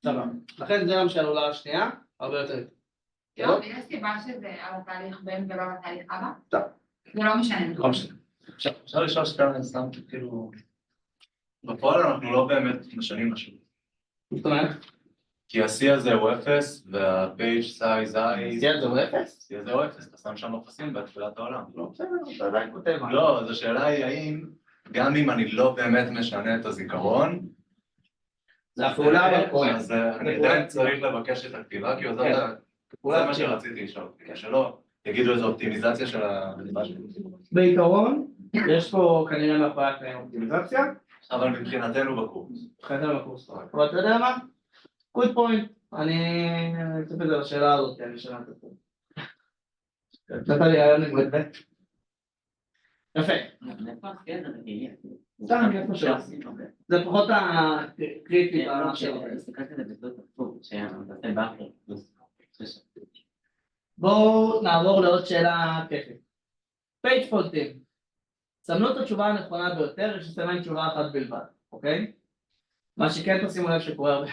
סבבה. לכן זה גם שהלולאה השנייה, הרבה יותר איתי. לא, יש סיבה שזה על התהליך בן ולא על התהליך אבא? לא. זה לא משנה. לא משנה. אפשר לשאול שכאן סתם כאילו... בפועל אנחנו לא באמת משנים משהו. זאת אומרת? כי ה-C הזה הוא 0 וה-page size I... C הזה הוא 0? C הזה הוא 0, אתה שם שם אפסים בתחילת העולם. לא, בסדר, אתה עדיין כותב מה. לא, אז השאלה היא האם, גם אם אני לא באמת משנה את הזיכרון, זה הפעולה אבל קורה. אז אני עדיין צריך לבקש את הכתיבה, כי זה מה שרציתי לשאול. שלא יגידו איזו אופטימיזציה של הליבה שלי. בעיקרון, יש פה כנראה מאחורי הקלעים אופטימיזציה. אבל מבחינתנו בקורס. מבחינתנו בקורס. אבל אתה יודע מה? good point. אני אצטרף את זה לשאלה הזאת, אני שאלה את זה. נתת לי היום נגמד ב'. יפה. סתם, איפה שאלה. זה פחות הקריטי בשאלה. בואו נעבור לעוד שאלה כיפית. פייג' פולטים. סמנו את התשובה הנכונה ביותר, יש לסמן תשובה אחת בלבד, אוקיי? מה שכן תשימו לב שקורה הרבה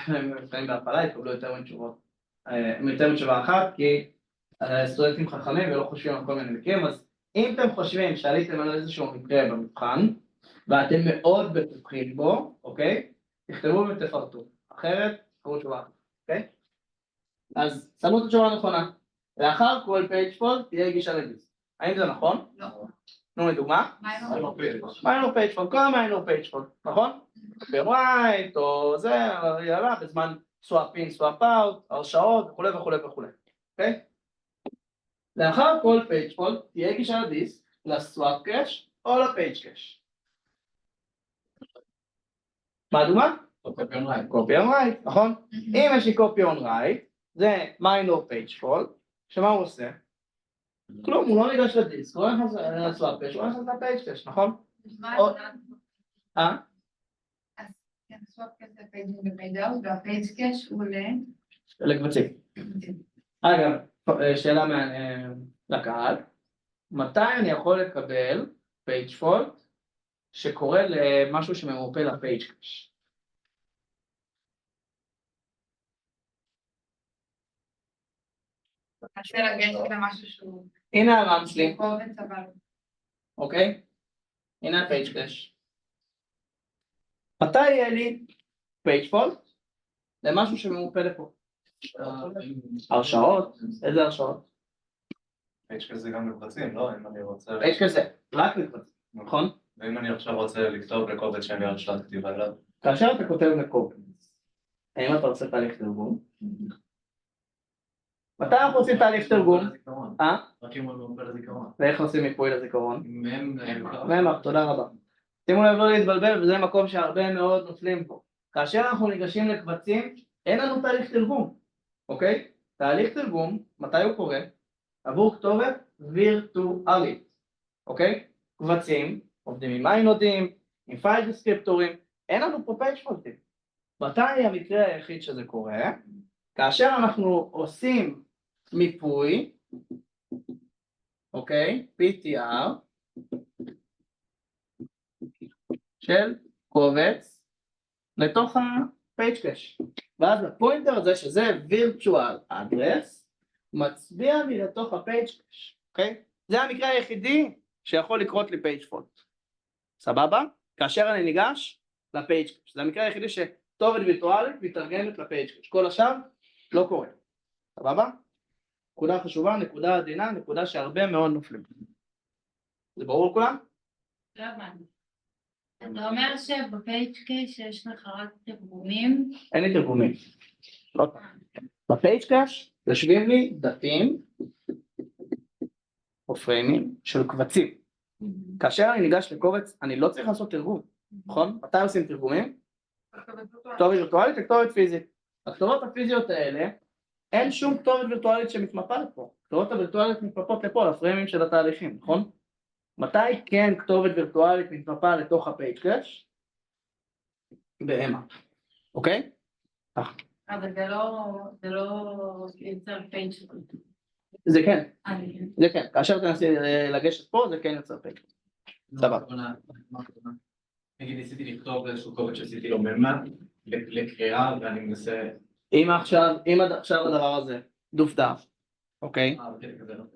פעמים בהפעלה, יקבלו יותר מתשובה אחת, כי סטודנטים חכמים ולא חושבים על כל מיני מקרים, אז אם אתם חושבים שעליתם על איזשהו מקרה במבחן, ואתם מאוד בטוחים בו, אוקיי? תכתבו ותפרטו, אחרת תקבלו תשובה אחת, אוקיי? אז סמנו את התשובה הנכונה. לאחר כל פייג' פולט תהיה גישה לדיסק. האם זה נכון? לא. נו, לדוגמה? מיינור פייג' פולט, כל המיינור פייג' פולט, נכון? ברייט או זה, יאללה, בזמן סוואפ אין, סוואפ אאוט, הרשאות וכו' וכו' וכו'. אוקיי? לאחר כל פייג' פולט תהיה גישה לדיסק, לסוואפ קאש או לפייג' קאש. מה הדוגמה? קופי און רייט, נכון? אם יש לי קופי און רייט, זה מיינור פייג' פולט, שמה הוא עושה? כלום, הוא לא ניגש לדיסק, הוא לא נכנס לסוואפ קאש, הוא נכנס לפייג' קאש, נכון? הסוואפ קאש זה פייג'ים במידע, והפייג' קאש הוא לקבצים. אגב, שאלה לקהל, מתי אני יכול לקבל פייג' פולט שקורא למשהו שממופה לפייג' קאש? קשה לגשת למשהו שהוא... הנה הרם שלי, קובץ אבל... אוקיי? הנה הפייג' קאש. מתי יהיה לי פייג' פולט למשהו שממופה לפה? הרשאות? איזה הרשאות? פייג' כזה גם לקבצים, לא? אם אני רוצה... פייג' כזה, רק לקבצים, נכון? ואם אני עכשיו רוצה לכתוב לקובץ שאין לי הרשאת כתיבה אליו? כאשר אתה כותב לקובץ, האם אתה עושה תהליך תרגום? מתי אנחנו עושים תהליך תרגום? רק אם הוא ממופה לזיכרון. ואיך עושים מיפוי לזיכרון? מם, תודה רבה. שימו לב לא להתבלבל, וזה מקום שהרבה מאוד נופלים פה. כאשר אנחנו ניגשים לקבצים, אין לנו תהליך תרגום, אוקיי? תהליך תרגום, מתי הוא קורה? עבור כתובת וירטואלית, אוקיי? קבצים, עובדים עם איינודים, עם פייל דסקריפטורים, אין לנו פה פייג' פולטים. מתי המקרה היחיד שזה קורה? כאשר אנחנו עושים מיפוי, אוקיי? PTR של קובץ לתוך ה-page cache. ואז הפוינטר הזה שזה virtual address מצביע לי לתוך ה-page cache, אוקיי? זה המקרה היחידי שיכול לקרות לי page fault. סבבה? כאשר אני ניגש ל-page cache. זה המקרה היחידי שכתובת וירטואלית מתרגמת ל-page cache. כל השאר לא קורה. סבבה? נקודה חשובה, נקודה עדינה, נקודה שהרבה מאוד נופלים. זה ברור לכולם? לא הבנתי. אתה אומר שבפייג' קאש יש לך רק תרגומים? אין לי תרגומים. בפייג' קאש יושבים לי דפים או פריימים של קבצים. כאשר אני ניגש לקובץ, אני לא צריך לעשות תרגום, נכון? מתי עושים תרגומים? כתובת וירטואלית וכתובת פיזית. הכתובות הפיזיות האלה, אין שום כתובת וירטואלית שמתמפה לפה. הכתובות הווירטואלית מתמפות לפה, לפריימים של התהליכים, נכון? מתי כן כתובת וירטואלית מתמפה לתוך הפייג' קאש? באמה, אוקיי? אבל זה לא יוצר פייג' זה כן, כן. זה כן. כאשר תנסי לגשת פה, זה כן יוצר פייג'. סבבה. נגיד ניסיתי לכתוב איזשהו קובץ שעשיתי לו ממה לקריאה ואני מנסה... אם עכשיו הדבר הזה דופדף, אוקיי?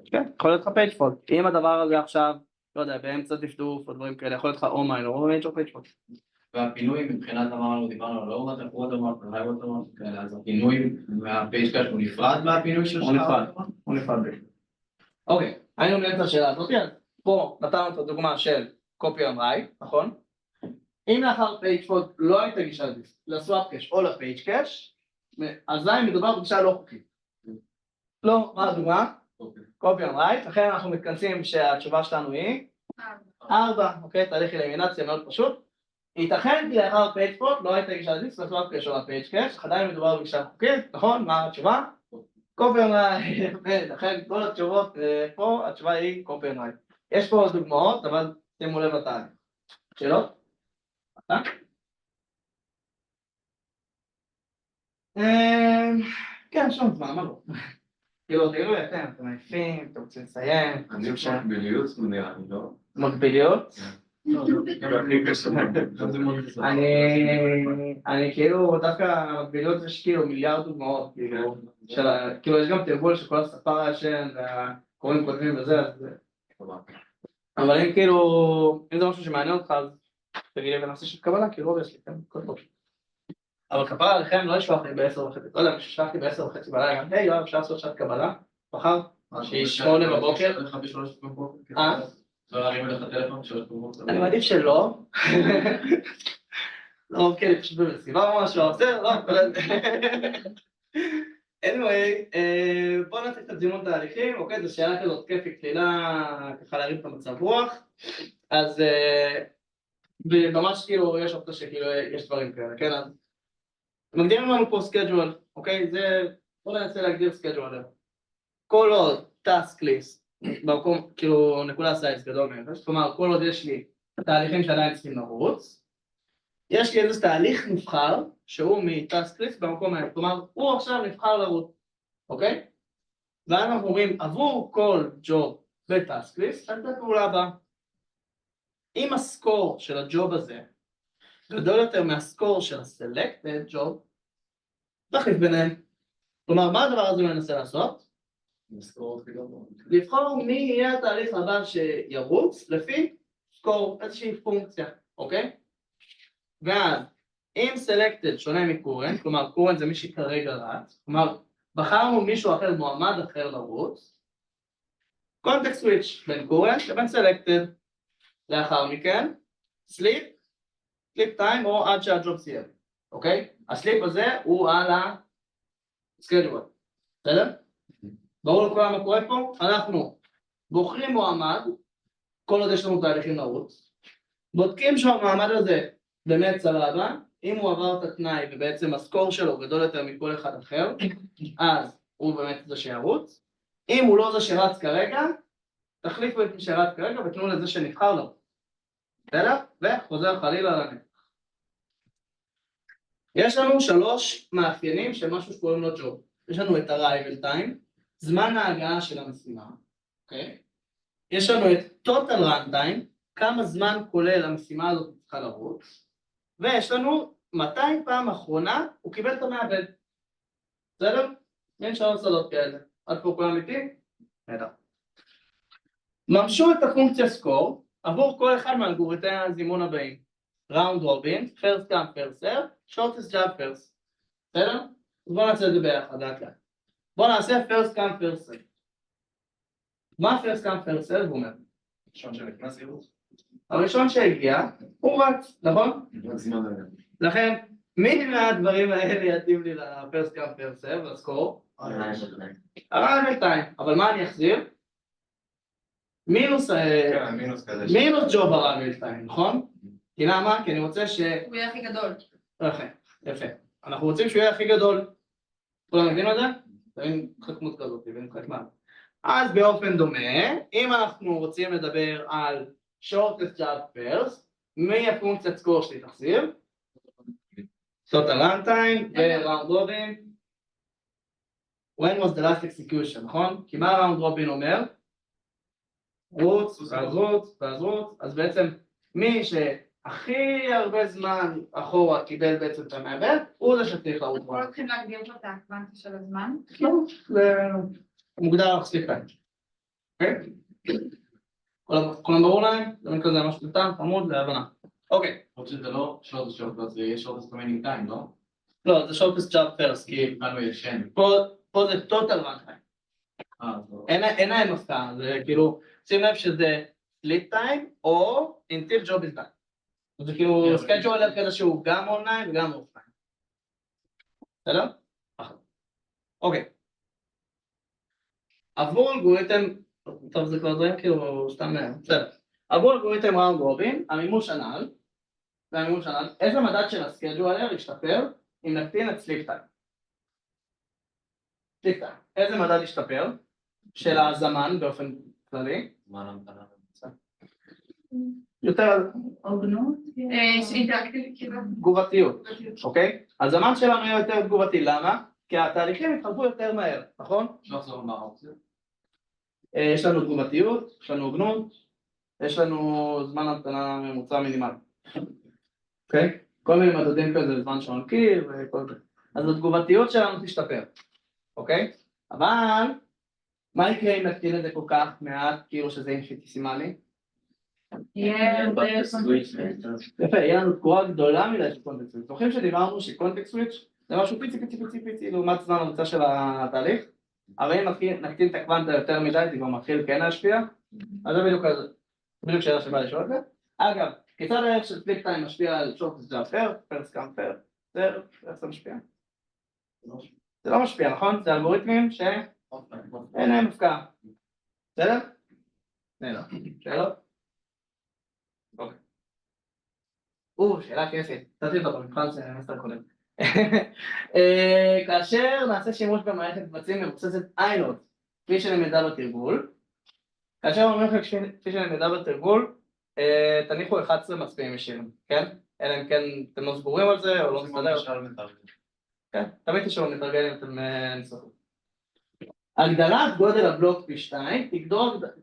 כן, יכול להיות לך פייג' פולט. אם הדבר הזה עכשיו, לא יודע, באמצע דפדוף או דברים כאלה, יכול להיות לך או מיינור או מיינור פייג' פולט. והפינוי מבחינת אמרנו, דיברנו על אורת הפרוטומות, כאלה, אז הפינוי מהפייג' קאש הוא נפרד מהפינוי של שאר? הוא נפרד. אוקיי, היינו מנהלת השאלה הזאת, אז פה נתנו את הדוגמה של copy and write, נכון? אם לאחר פייג' פולט לא הייתה גישה לסוואפ קאש או לפייג' קאש, אזי מדובר בגישה לא חוקית. לא, מה הדוגמה? copy and write, לכן אנחנו מתכנסים שהתשובה שלנו היא 4, אוקיי, תהליך אלימינציה מאוד פשוט. ייתכן כי לאחר פייג' פולט לא הייתה גישה לדיסק לסוואפ קאש או לפייג' קאש, עדיין מדובר בגישה חוקית, נכון? מה התשובה? copy and write, לכן כל התשובות פה, התשובה היא copy and write. יש פה דוגמאות, אבל שימו לב לתהליך. שאלות? כן, שום זמן, מה לא? כאילו, תגידו לי, אתם עייפים, אתם רוצים לסיים? אני מקביליות, נראה לי, לא? מקביליות? אני כאילו, דווקא מקביליות יש כאילו מיליארד דוגמאות, כאילו יש גם תרגול של כל הספר הישן והקוראים כותבים וזה, אז אבל אם כאילו, אם זה משהו שמעניין אותך, אז תגיד לי בנושא של קבלה, כאילו רוב יש לי, כן, כל טוב. אבל כפרה עליכם לא לשלוח לי ב10:30, לא יודע, ששלחתי ב10:30 בלילה, היי יואב, אפשר לעשות שעת קבלה, מחר, שהיא 8 בבוקר. לא להרים אליך טלפון שלוש בבוקר. אני מעדיף שלא. לא, כן, פשוט במסיבה או משהו, בסדר, לא, anyway, בואו נתחיל את זימון תהליכים, אוקיי, זו שאלה כזאת כיפית, כלילה, ככה להרים את המצב רוח, אז ממש כאילו יש אופציה שכאילו יש דברים כאלה, כן, אז מגדירים לנו פה סקייג'ואל, אוקיי, זה, בואו ננסה להגדיר סקייג'ואל, כל עוד טאסק ליסט, במקום, כאילו נקודה סייס גדול מאפס, כלומר כל עוד יש לי תהליכים שעדיין צריכים לרוץ, יש לי איזה תהליך נבחר שהוא מטאסק ליסט במקום האלה, כלומר הוא עכשיו נבחר לרוץ, אוקיי? ואז אנחנו אומרים עבור כל ג'וב בטאסק ליסט, אז את הפעולה הבאה. אם הסקור של הג'וב הזה גדול יותר מהסקור של הסלקטד ג'וב, תחליף ביניהם. כלומר, מה הדבר הזה מנסה לעשות? לבחור מי יהיה התהליך הבא שירוץ לפי סקור, איזושהי פונקציה, אוקיי? ואז, אם selected שונה מקורנט, כלומר קורנט זה מי שכרגע רץ, כלומר בחרנו מישהו אחר, מועמד אחר לרוץ, context switch בין קורנט לבין selected, לאחר מכן, sleep time או עד שהג'וב סיים, אוקיי? הסליפ הזה הוא על ה-schedule, בסדר? ברור לכולם מה קורה פה? אנחנו בוחרים מועמד, כל עוד יש לנו תהליכים לרוץ, בודקים שהמעמד הזה באמת סבבה, אם הוא עבר את התנאי ובעצם הסקור שלו גדול יותר מכל אחד אחר, אז הוא באמת זה שירוץ. אם הוא לא זה שרץ כרגע, תחליפו את מי שרץ כרגע ותנו לזה שנבחר לו. בסדר? וחוזר חלילה לנצח. יש לנו 3 מאפיינים של משהו שקוראים לו ג'וב. יש לנו את arrival time, זמן ההגעה של המשימה, אוקיי? יש לנו את total run time, כמה זמן כולל המשימה הזאת צריכה לרוץ, ויש לנו מתי פעם אחרונה הוא קיבל את המעבד. בסדר? אין 3 סודות כאלה. עד פה כולם איתי? נהדר. ממשו את הפונקציה סקור עבור כל אחד מהאלגוריתמי הזימון הבאים. ראונד רובין, first come first serve, shortest job first. בסדר? בואו נעשה את זה ביחד, לאט לאט. בואו נעשה first come first serve. מה first come first serve הוא אומר? ראשון שנכנס ירוץ. הראשון שהגיע הוא רץ, נכון? זמן עליהם. לכן, מי מהדברים האלה יתאים לי ל-first come first serve, לסקור? arrival time. אבל מה אני אחזיר? מינוס כן, מינוס כזה. מינוס ג'וב arrival time, נכון? כי למה? כי אני רוצה ש... הוא יהיה הכי גדול. יפה. אנחנו רוצים שהוא יהיה הכי גדול. כולם מבינים את זה? זה מין חכמות כזאת, מבין חכמה. אז באופן דומה, אם אנחנו רוצים לדבר על shortest job first, מי הפונקציית סקור שלי תחזיר? total runtime ו-round robin. when was the last execution, נכון? כי מה round robin אומר? רוץ, ואז רוץ, ואז רוץ. אז בעצם מי שהכי הרבה זמן אחורה קיבל בעצם את המעבד, הוא זה שצריך לרוץ. אנחנו לא צריכים להגדיר לו את האקוונטה של הזמן. לא, זה מוגדר להחזיק להם. אוקיי? כולם ברור להם? זה מין כזה משהו קטן, חמוד, להבנה. אוקיי. עוד שזה לא שעות השעות, זה יהיה שעות הסטומנינג טיים, לא? לא, זה shortest job first, כי כאן ישן. פה זה total runtime. אין להם הפתעה, זה כאילו, שים לב שזה sleep time או until job is done. זה כאילו schedule כזה שהוא גם אונליין וגם אופליין. בסדר? אוקיי. עבור אלגוריתם, טוב זה כבר דברים כאילו סתם, בסדר. עבור אלגוריתם ראונד רובין, המימוש הנ"ל, איזה מדד של הסקייג'ואלר ישתפר אם נקטין את סליפ טיים? סליפ טיים. איזה מדד ישתפר? של הזמן באופן כללי? זמן המתנה. יותר הוגנות? אינטראקטיבית כאילו. תגובתיות, אוקיי? הזמן שלנו יהיה יותר תגובתי, למה? כי התהליכים יתחלפו יותר מהר, נכון? לא לחזור מה האופציה. יש לנו תגובתיות, יש לנו הוגנות, יש לנו זמן המתנה ממוצע מינימלי. אוקיי? כל מיני מדדים כזה, זמן שעון קיר וכל זה. אז התגובתיות שלנו תשתפר, אוקיי? אבל מה יקרה אם נקטין את זה כל כך מעט, כאילו שזה אינפיניטסימלי? יהיה הרבה יפה, יהיה לנו תקורה גדולה מדי של קונטקסט סוויץ'. זוכרים שדיברנו שקונטקסט סוויץ' זה משהו פיצי לעומת זמן המוצע של התהליך? אבל אם נקטין את הקוונטה יותר מדי, זה כבר מתחיל כן להשפיע, אז זה בדיוק שאלה שבא לשאול את זה. אגב, כיצד הערך של סליפ טיים משפיע על shortest job first come first, איך זה משפיע? זה לא משפיע, נכון? זה אלגוריתמים שאין להם הפקעה. בסדר? נהדר. שאלות? אוקיי. שאלה כיפית. נתתי אותה במבחן של המסטר קודם. כאשר נעשה שימוש במערכת קבצים מבוססת איינוד, כפי שנלמדה בתרגול, כאשר אומרים לך כפי שנלמדה בתרגול, תניחו 11 מצביעים ישירים, כן? אלא אם כן אתם לא סגורים על זה או לא מסתדר. כן, תמיד תשאלו מתרגל אם אתם נסתכלו. הגדלת גודל הבלוק פי 2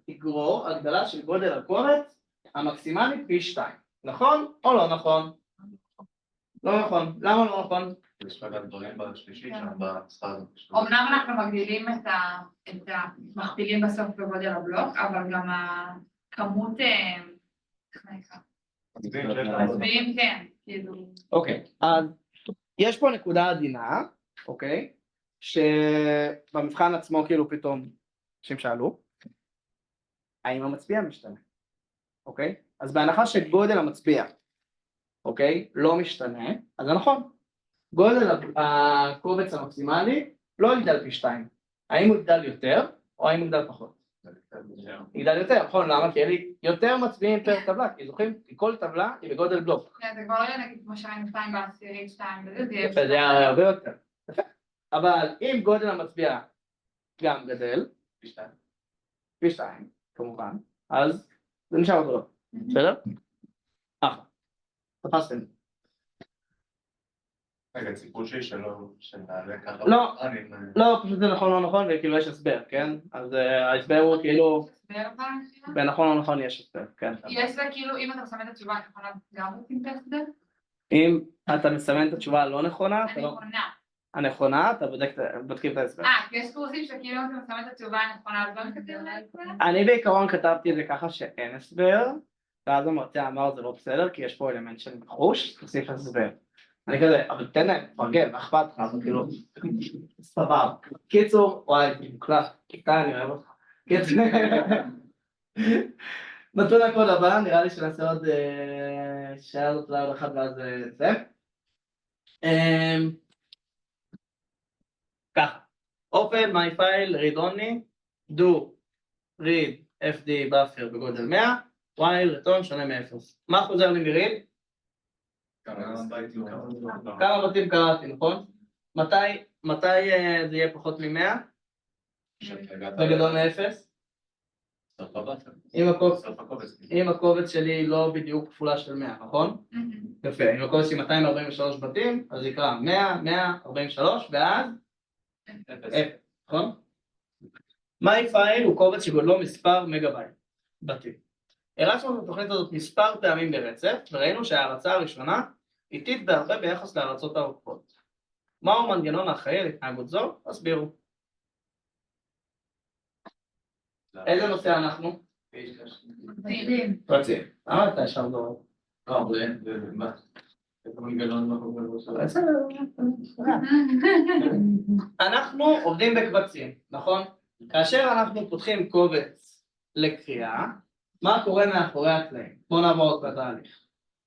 תגרור הגדלה של גודל הקובץ המקסימלי פי 2. נכון או לא נכון? לא נכון. למה לא נכון? יש לך גם דברים בשלישי שם במשחק. אמנם אנחנו מגדילים את המכפילים בסוף בגודל הבלוק, אבל גם הכמות, איך נקרא? מצביעים כן, כאילו. אוקיי, אז יש פה נקודה עדינה, אוקיי, שבמבחן עצמו כאילו פתאום אנשים שאלו, האם המצביע משתנה, אוקיי? אז בהנחה שגודל המצביע, אוקיי, לא משתנה, אז זה נכון, גודל הקובץ המקסימלי לא יגדל פי 2, האם הוא יגדל יותר או האם הוא יגדל פחות? יגדל יותר, נכון? למה? כי יהיה לי יותר מצביעים פר טבלה, כי זוכרים, כל טבלה היא בגודל בלוק. כן, זה כבר לא יהיה נגיד כמו שראינו 2 בעשירית, 2 וזה, זה יהיה יפה, זה יהיה הרבה יותר. יפה. אבל אם גודל המצביע גם גדל, פי 2, כמובן, אז זה נשאר אותו לא. בסדר? תפסתם. רגע, ציפו שלי שנעלה ככה. לא, לא, פשוט זה נכון או לא נכון, וכאילו יש הסבר, כן? אז ההסבר הוא כאילו, בנכון או נכון יש הסבר, כן? יש לה כאילו, אם אתה מסמן את התשובה הנכונה, גם רוצים את ההסבר? אם אתה מסמן את התשובה הלא נכונה, הנכונה. הנכונה, אתה בודקים את ההסבר. כי יש קורסים שכאילו אם אתה מסמן את התשובה הנכונה, אז לא מסתכלים על ההסבר? אני בעיקרון כתבתי את זה ככה שאין הסבר, ואז המרצה אמר זה לא בסדר, כי יש פה אלמנט של נחוש, תוסיף הסבר. אני כזה, אבל תן להם, פרגן, מה אכפת לך, אבל כאילו, סבבה. קיצור, וואי, מוקלט, כיתה, אני אוהב אותך. קיצור, נתון הקוד הבא, נראה לי שנעשה עוד שאלות לעוד אחת ואז זה. ככה, open my file, read only, do read fd buffer בגודל 100, while return שונה מ-0. מה חוזר לי מ-read? כמה בתים קראתי, נכון? מתי זה יהיה פחות מ-100? בגדול מ-0? אם הקובץ שלי לא בדיוק כפולה של 100, נכון? יפה, אם הקובץ שלי 243 בתים, אז יקרא 100, 143, ואז? 0, נכון? my file הוא קובץ שגודלו מספר מגה-בייט בתים. הרצנו את התוכנית הזאת מספר פעמים ברצף, וראינו שההרצה הראשונה איטית בהרבה ביחס להרצות הארוכות. מהו מנגנון האחראי להתנהגות זו? הסבירו. איזה נושא אנחנו? רצים. אתה ישר דור. מה? איזה מנגנון לא קורה? אנחנו עובדים בקבצים, נכון? כאשר אנחנו פותחים קובץ לקריאה, מה קורה מאחורי הקלעים? בואו נעבור עוד בתהליך.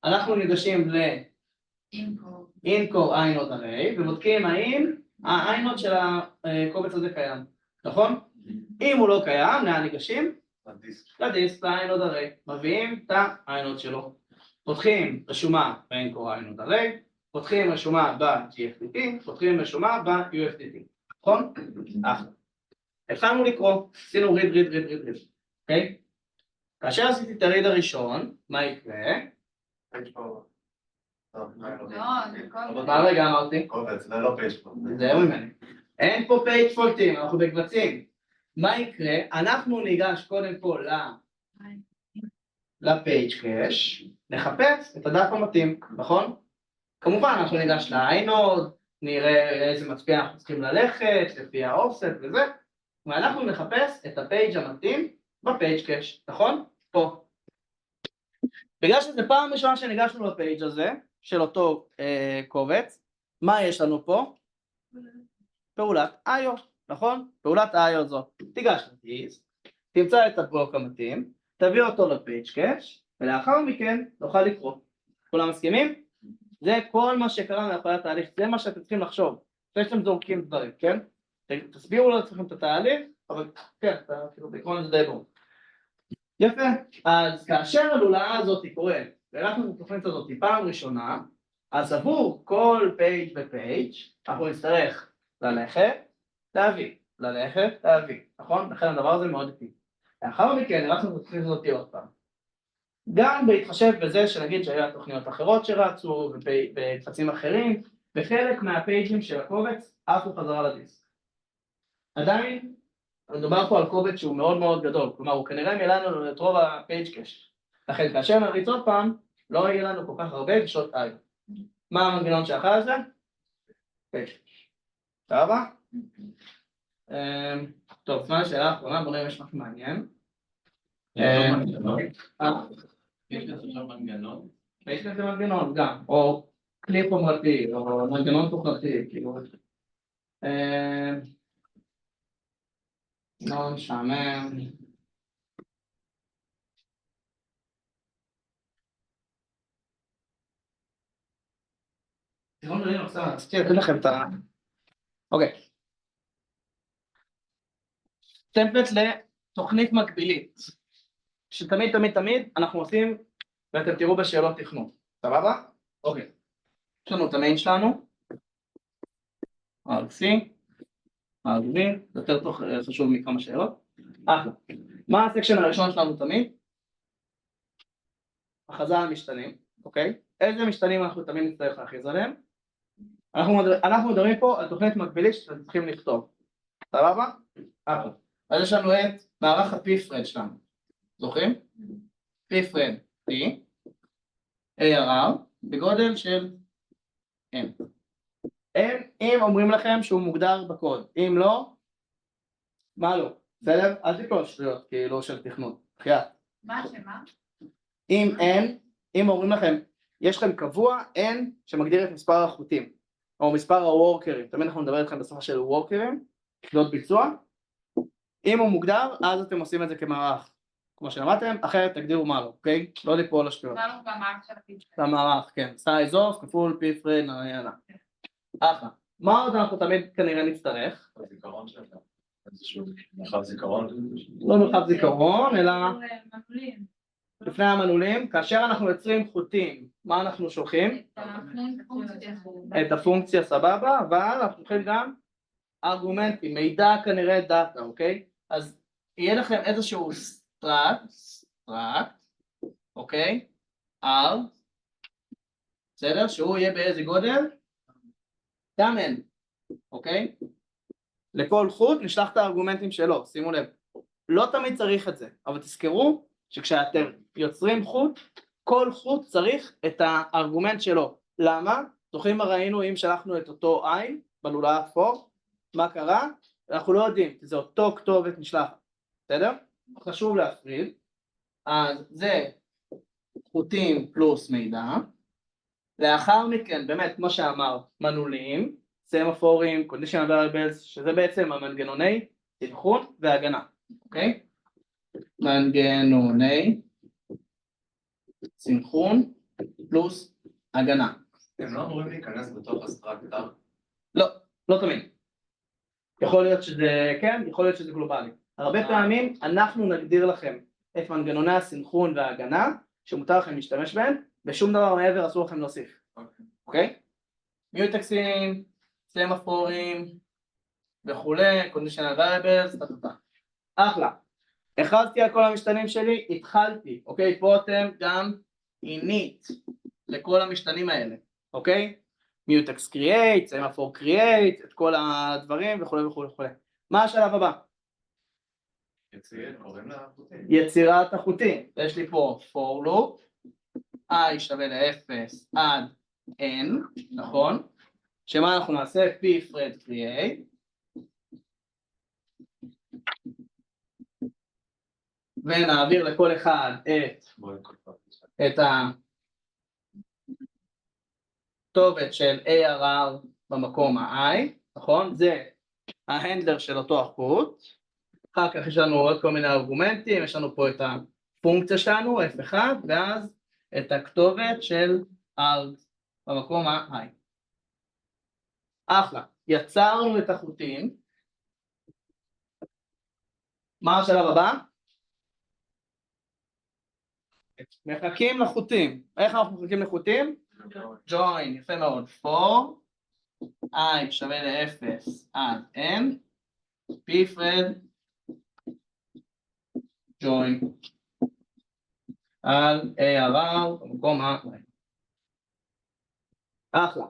אנחנו ניגשים ל-incore inode array ובודקים האם ה-inode של הקובץ הזה קיים, נכון? אם הוא לא קיים, לאן ניגשים? לדיסק, ל-inode array, מביאים את ה-inode שלו. פותחים רשומה ב-incore inode array, פותחים רשומה ב-GFTT, פותחים רשומה ב-UFTT, נכון? התחלנו לקרוא, עשינו read, אוקיי? כאשר עשיתי את הריד הראשון, מה יקרה? מה רגע אמרתי? קובץ, זה לא פייג' פה. זהו ממני. אין פה פייג' פולטים, אנחנו בקבצים. מה יקרה? אנחנו ניגש קודם כל לפייג' קאש, נחפש את הדף המתאים, נכון? כמובן, אנחנו ניגש לאיינוד, נראה איזה מצביע אנחנו צריכים ללכת, לפי האופסט וזה, ואנחנו נחפש את הפייג' המתאים בפייג' קאש, נכון? פה. בגלל שזה פעם ראשונה שניגשנו לפייג' הזה, של אותו קובץ, מה יש לנו פה? פעולת IO, נכון? פעולת IO זו. תיגש לדיסק, תמצא את הבלוק המתאים, תביא אותו לפייג' קאש, ולאחר מכן נוכל לקרוא. כולם מסכימים? זה כל מה שקרה מאחורי התהליך, זה מה שאתם צריכים לחשוב. לפני שאתם זורקים דברים, כן? תסבירו לעצמכם את התהליך, אבל כן, כאילו בעקרון זה די ברור. יפה, אז כאשר הלולאה הזאת קורית, ואנחנו בתוכנית הזאת פעם ראשונה, אז עבור כל פייג' ופייג' אנחנו נצטרך ללכת, להביא, נכון? לכן הדבר הזה מאוד איטי. לאחר מכן הרצנו את התוכנית הזאת עוד פעם. גם בהתחשב בזה שנגיד שהיו תוכניות אחרות שרצו, ובקבצים אחרים, וחלק מהפייג'ים של הקובץ עפו חזרה לדיסק. עדיין, מדובר פה על קובץ שהוא מאוד מאוד גדול, כלומר הוא כנראה מילא לנו את רוב הפייג' קאש. לכן כאשר נריץ עוד פעם, לא יהיה לנו כל כך הרבה גישות I. מה המנגנון שאחרי זה? פייג' קאש. סבבה? טוב, זמן השאלה האחרונה, בוא נראה אם יש משהו מעניין. יש לזה מנגנון? יש לזה מנגנון גם, או כלי חומרתי, או מנגנון תוכנתי, כאילו. לא משעמם. רציתי לתת לכם את אוקיי. טמפלט תוכנית מקבילית, שתמיד תמיד תמיד אנחנו עושים, ואתם תראו בשאלות תכנות, סבבה? אוקיי. יש לנו את המיין שלנו, RC, RV, זה יותר חשוב מכמה שאלות. אחלה. מה הסקשן הראשון שלנו תמיד? הכרזה על משתנים, אוקיי? איזה משתנים אנחנו תמיד נצטרך להכריז עליהם? אנחנו מדברים פה על תוכנית מקבילית שאתם צריכים לכתוב, סבבה? אחלה. אז יש לנו את מערך ה-P-Thread שלנו, זוכרים? P-Thread P, ARR, בגודל של M. אם אומרים לכם שהוא מוגדר בקוד, אם לא, מה לא? בסדר? אל תקלו שטויות כאילו של תכנות, חייאת. מה שמה? אם אין, אם אומרים לכם, יש לכם קבוע N שמגדיר את מספר החוטים, או מספר הוורקרים, תמיד אנחנו נדבר איתכם בשפה של וורקרים, יחידות ביצוע, אם הוא מוגדר, אז אתם עושים את זה כמערך, כמו שלמדתם, אחרת תגדירו מה לא, אוקיי? לא ליפול לשטויות. מה לא במערך של הפיצ'ר? במערך, כן, size of, כפול, P-Thread, נהנה. אחלה. מה עוד אנחנו תמיד כנראה נצטרך? הזיכרון שלך. איזשהו מרחב זיכרון. לא מרחב זיכרון, אלא מנעולים. לפני המנעולים, כאשר אנחנו יוצרים חוטים, מה אנחנו שולחים? את הפונקציה סבבה, אבל אנחנו שולחים גם ארגומנטים, מידע כנראה דאטה, אוקיי? אז יהיה לכם איזשהו struct, אוקיי? R, בסדר? שהוא יהיה באיזה גודל? גם N, אוקיי? לכל חוט נשלח את הארגומנטים שלו, שימו לב. לא תמיד צריך את זה, אבל תזכרו שכשאתם יוצרים חוט, כל חוט צריך את הארגומנט שלו. למה? זוכרים מה ראינו אם שלחנו את אותו I בלולה האפור? מה קרה? אנחנו לא יודעים, זה אותו כתובת נשלח, בסדר? חשוב להפריד. אז זה חוטים פלוס מידע. לאחר מכן, באמת, כמו שאמר, מנעולים, סמפורים, conditional variables, שזה בעצם המנגנוני סנכרון והגנה, אוקיי? מנגנוני סנכרון פלוס הגנה. הם לא אמורים להיכנס בתוך הסטרקטר? לא, לא תמיד. יכול להיות שזה כן, יכול להיות שזה גלובלי. הרבה פעמים אנחנו נגדיר לכם את מנגנוני הסנכרון וההגנה, שמותר לכם להשתמש בהם, ושום דבר מעבר אסור לכם להוסיף. אוקיי? מיוטקסים, סמפורים וכולי, conditional variables, אחלה. הכרזתי על כל המשתנים שלי, התחלתי, אוקיי? פה אתם גם init לכל המשתנים האלה, אוקיי? מיוטקס create, סמפור create, את כל הדברים וכולי וכולי וכולי. מה השלב הבא? יצירת החוטים. יש לי פה for loop, i שווה ל-0 עד n, נכון? שמה אנחנו נעשה? P-Thread create. ונעביר לכל אחד את הכתובת של ARR במקום ה-I, נכון? זה ההנדלר של אותו החוט. אחר כך יש לנו עוד כל מיני ארגומנטים, יש לנו פה את הפונקציה שלנו, F1, ואז את הכתובת של R במקום ה-I. אחלה, יצרנו את החוטים. מה השלב הבא? מחכים לחוטים. איך אנחנו מחכים לחוטים? join, יפה מאוד. for i שווה ל-0 עד n, P-Thread join על ARR במקום ה... אחלה.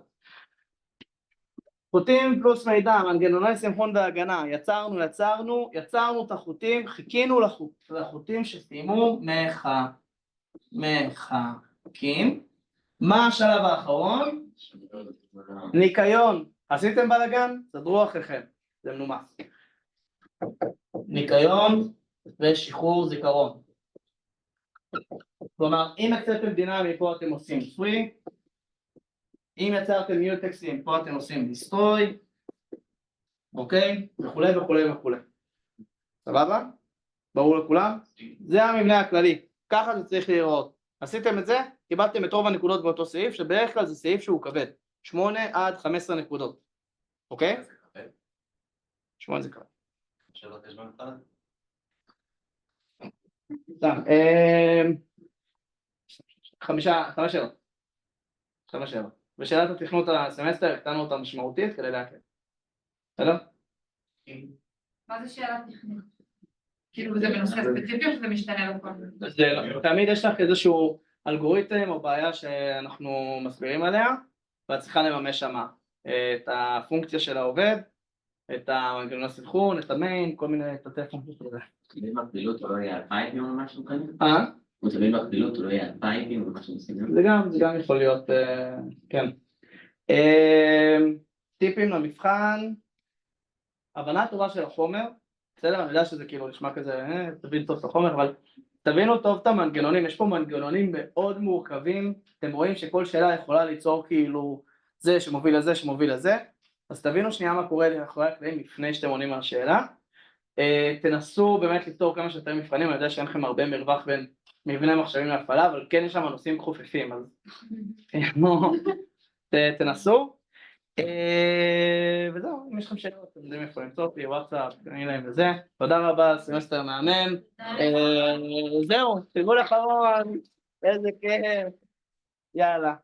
חוטים פלוס מידע, מנגנוני סנכרון והגנה, יצרנו את החוטים, חיכינו לחוטים שסיימו מחכים. מה השלב האחרון? ניקיון. עשיתם בלגן? סדרו אחריכם, זה מנומס. ניקיון ושחרור זיכרון. כלומר, אם יצרתם דינמי, פה אתם עושים free, אם יצרתם מיוטקסים, פה אתם עושים destroy, אוקיי? וכולי וכולי וכולי. סבבה? ברור לכולם? זה המבנה הכללי, ככה זה צריך להיראות. עשיתם את זה, קיבלתם את רוב הנקודות באותו סעיף, שבדרך כלל זה סעיף שהוא כבד, 8 עד 15 נקודות, אוקיי? 8 זה כבד. שאלות יש במבחן? חמש שאלות. בשאלת התכנות הסמסטר הקטנו אותה משמעותית כדי להקל. בסדר? מה זה שאלה טכנית? כאילו זה בנושא ספציפי או שזה משתנה לכל זה? תמיד יש לך איזשהו אלגוריתם או בעיה שאנחנו מסבירים עליה, ואת צריכה לממש שמה את הפונקציה של העובד, את המנגנון הסנכרון, את המיין, כל מיני תתי פונקציות וזה. תמיד מקבילות או לא יהיה פייפים או משהו כזה? אה? הוא תמיד מקבילות או לא יהיה פייפים או משהו מסוים? זה גם יכול להיות, כן. טיפים למבחן, הבנה טובה של החומר, בסדר? אני יודע שזה כאילו נשמע כזה, תבין טוב את החומר, אבל תבינו טוב את המנגנונים, יש פה מנגנונים מאוד מורכבים, אתם רואים שכל שאלה יכולה ליצור כאילו זה שמוביל לזה שמוביל לזה, אז תבינו שנייה מה קורה מאחורי הקלעים לפני שאתם עונים על השאלה, תנסו באמת לפתור כמה שיותר מבחנים, אני יודע שאין לכם הרבה מרווח בין מבנה מחשבים להפעלה, אבל כן יש שם נושאים חופפים, אז תנסו. וזהו, אם יש לכם שאלות, אתם יודעים איפה למצוא אותי, וואטסאפ, תקני להם וזה. תודה רבה, סמסטר מהמם. זהו, תראו לאחרון, איזה כיף. יאללה.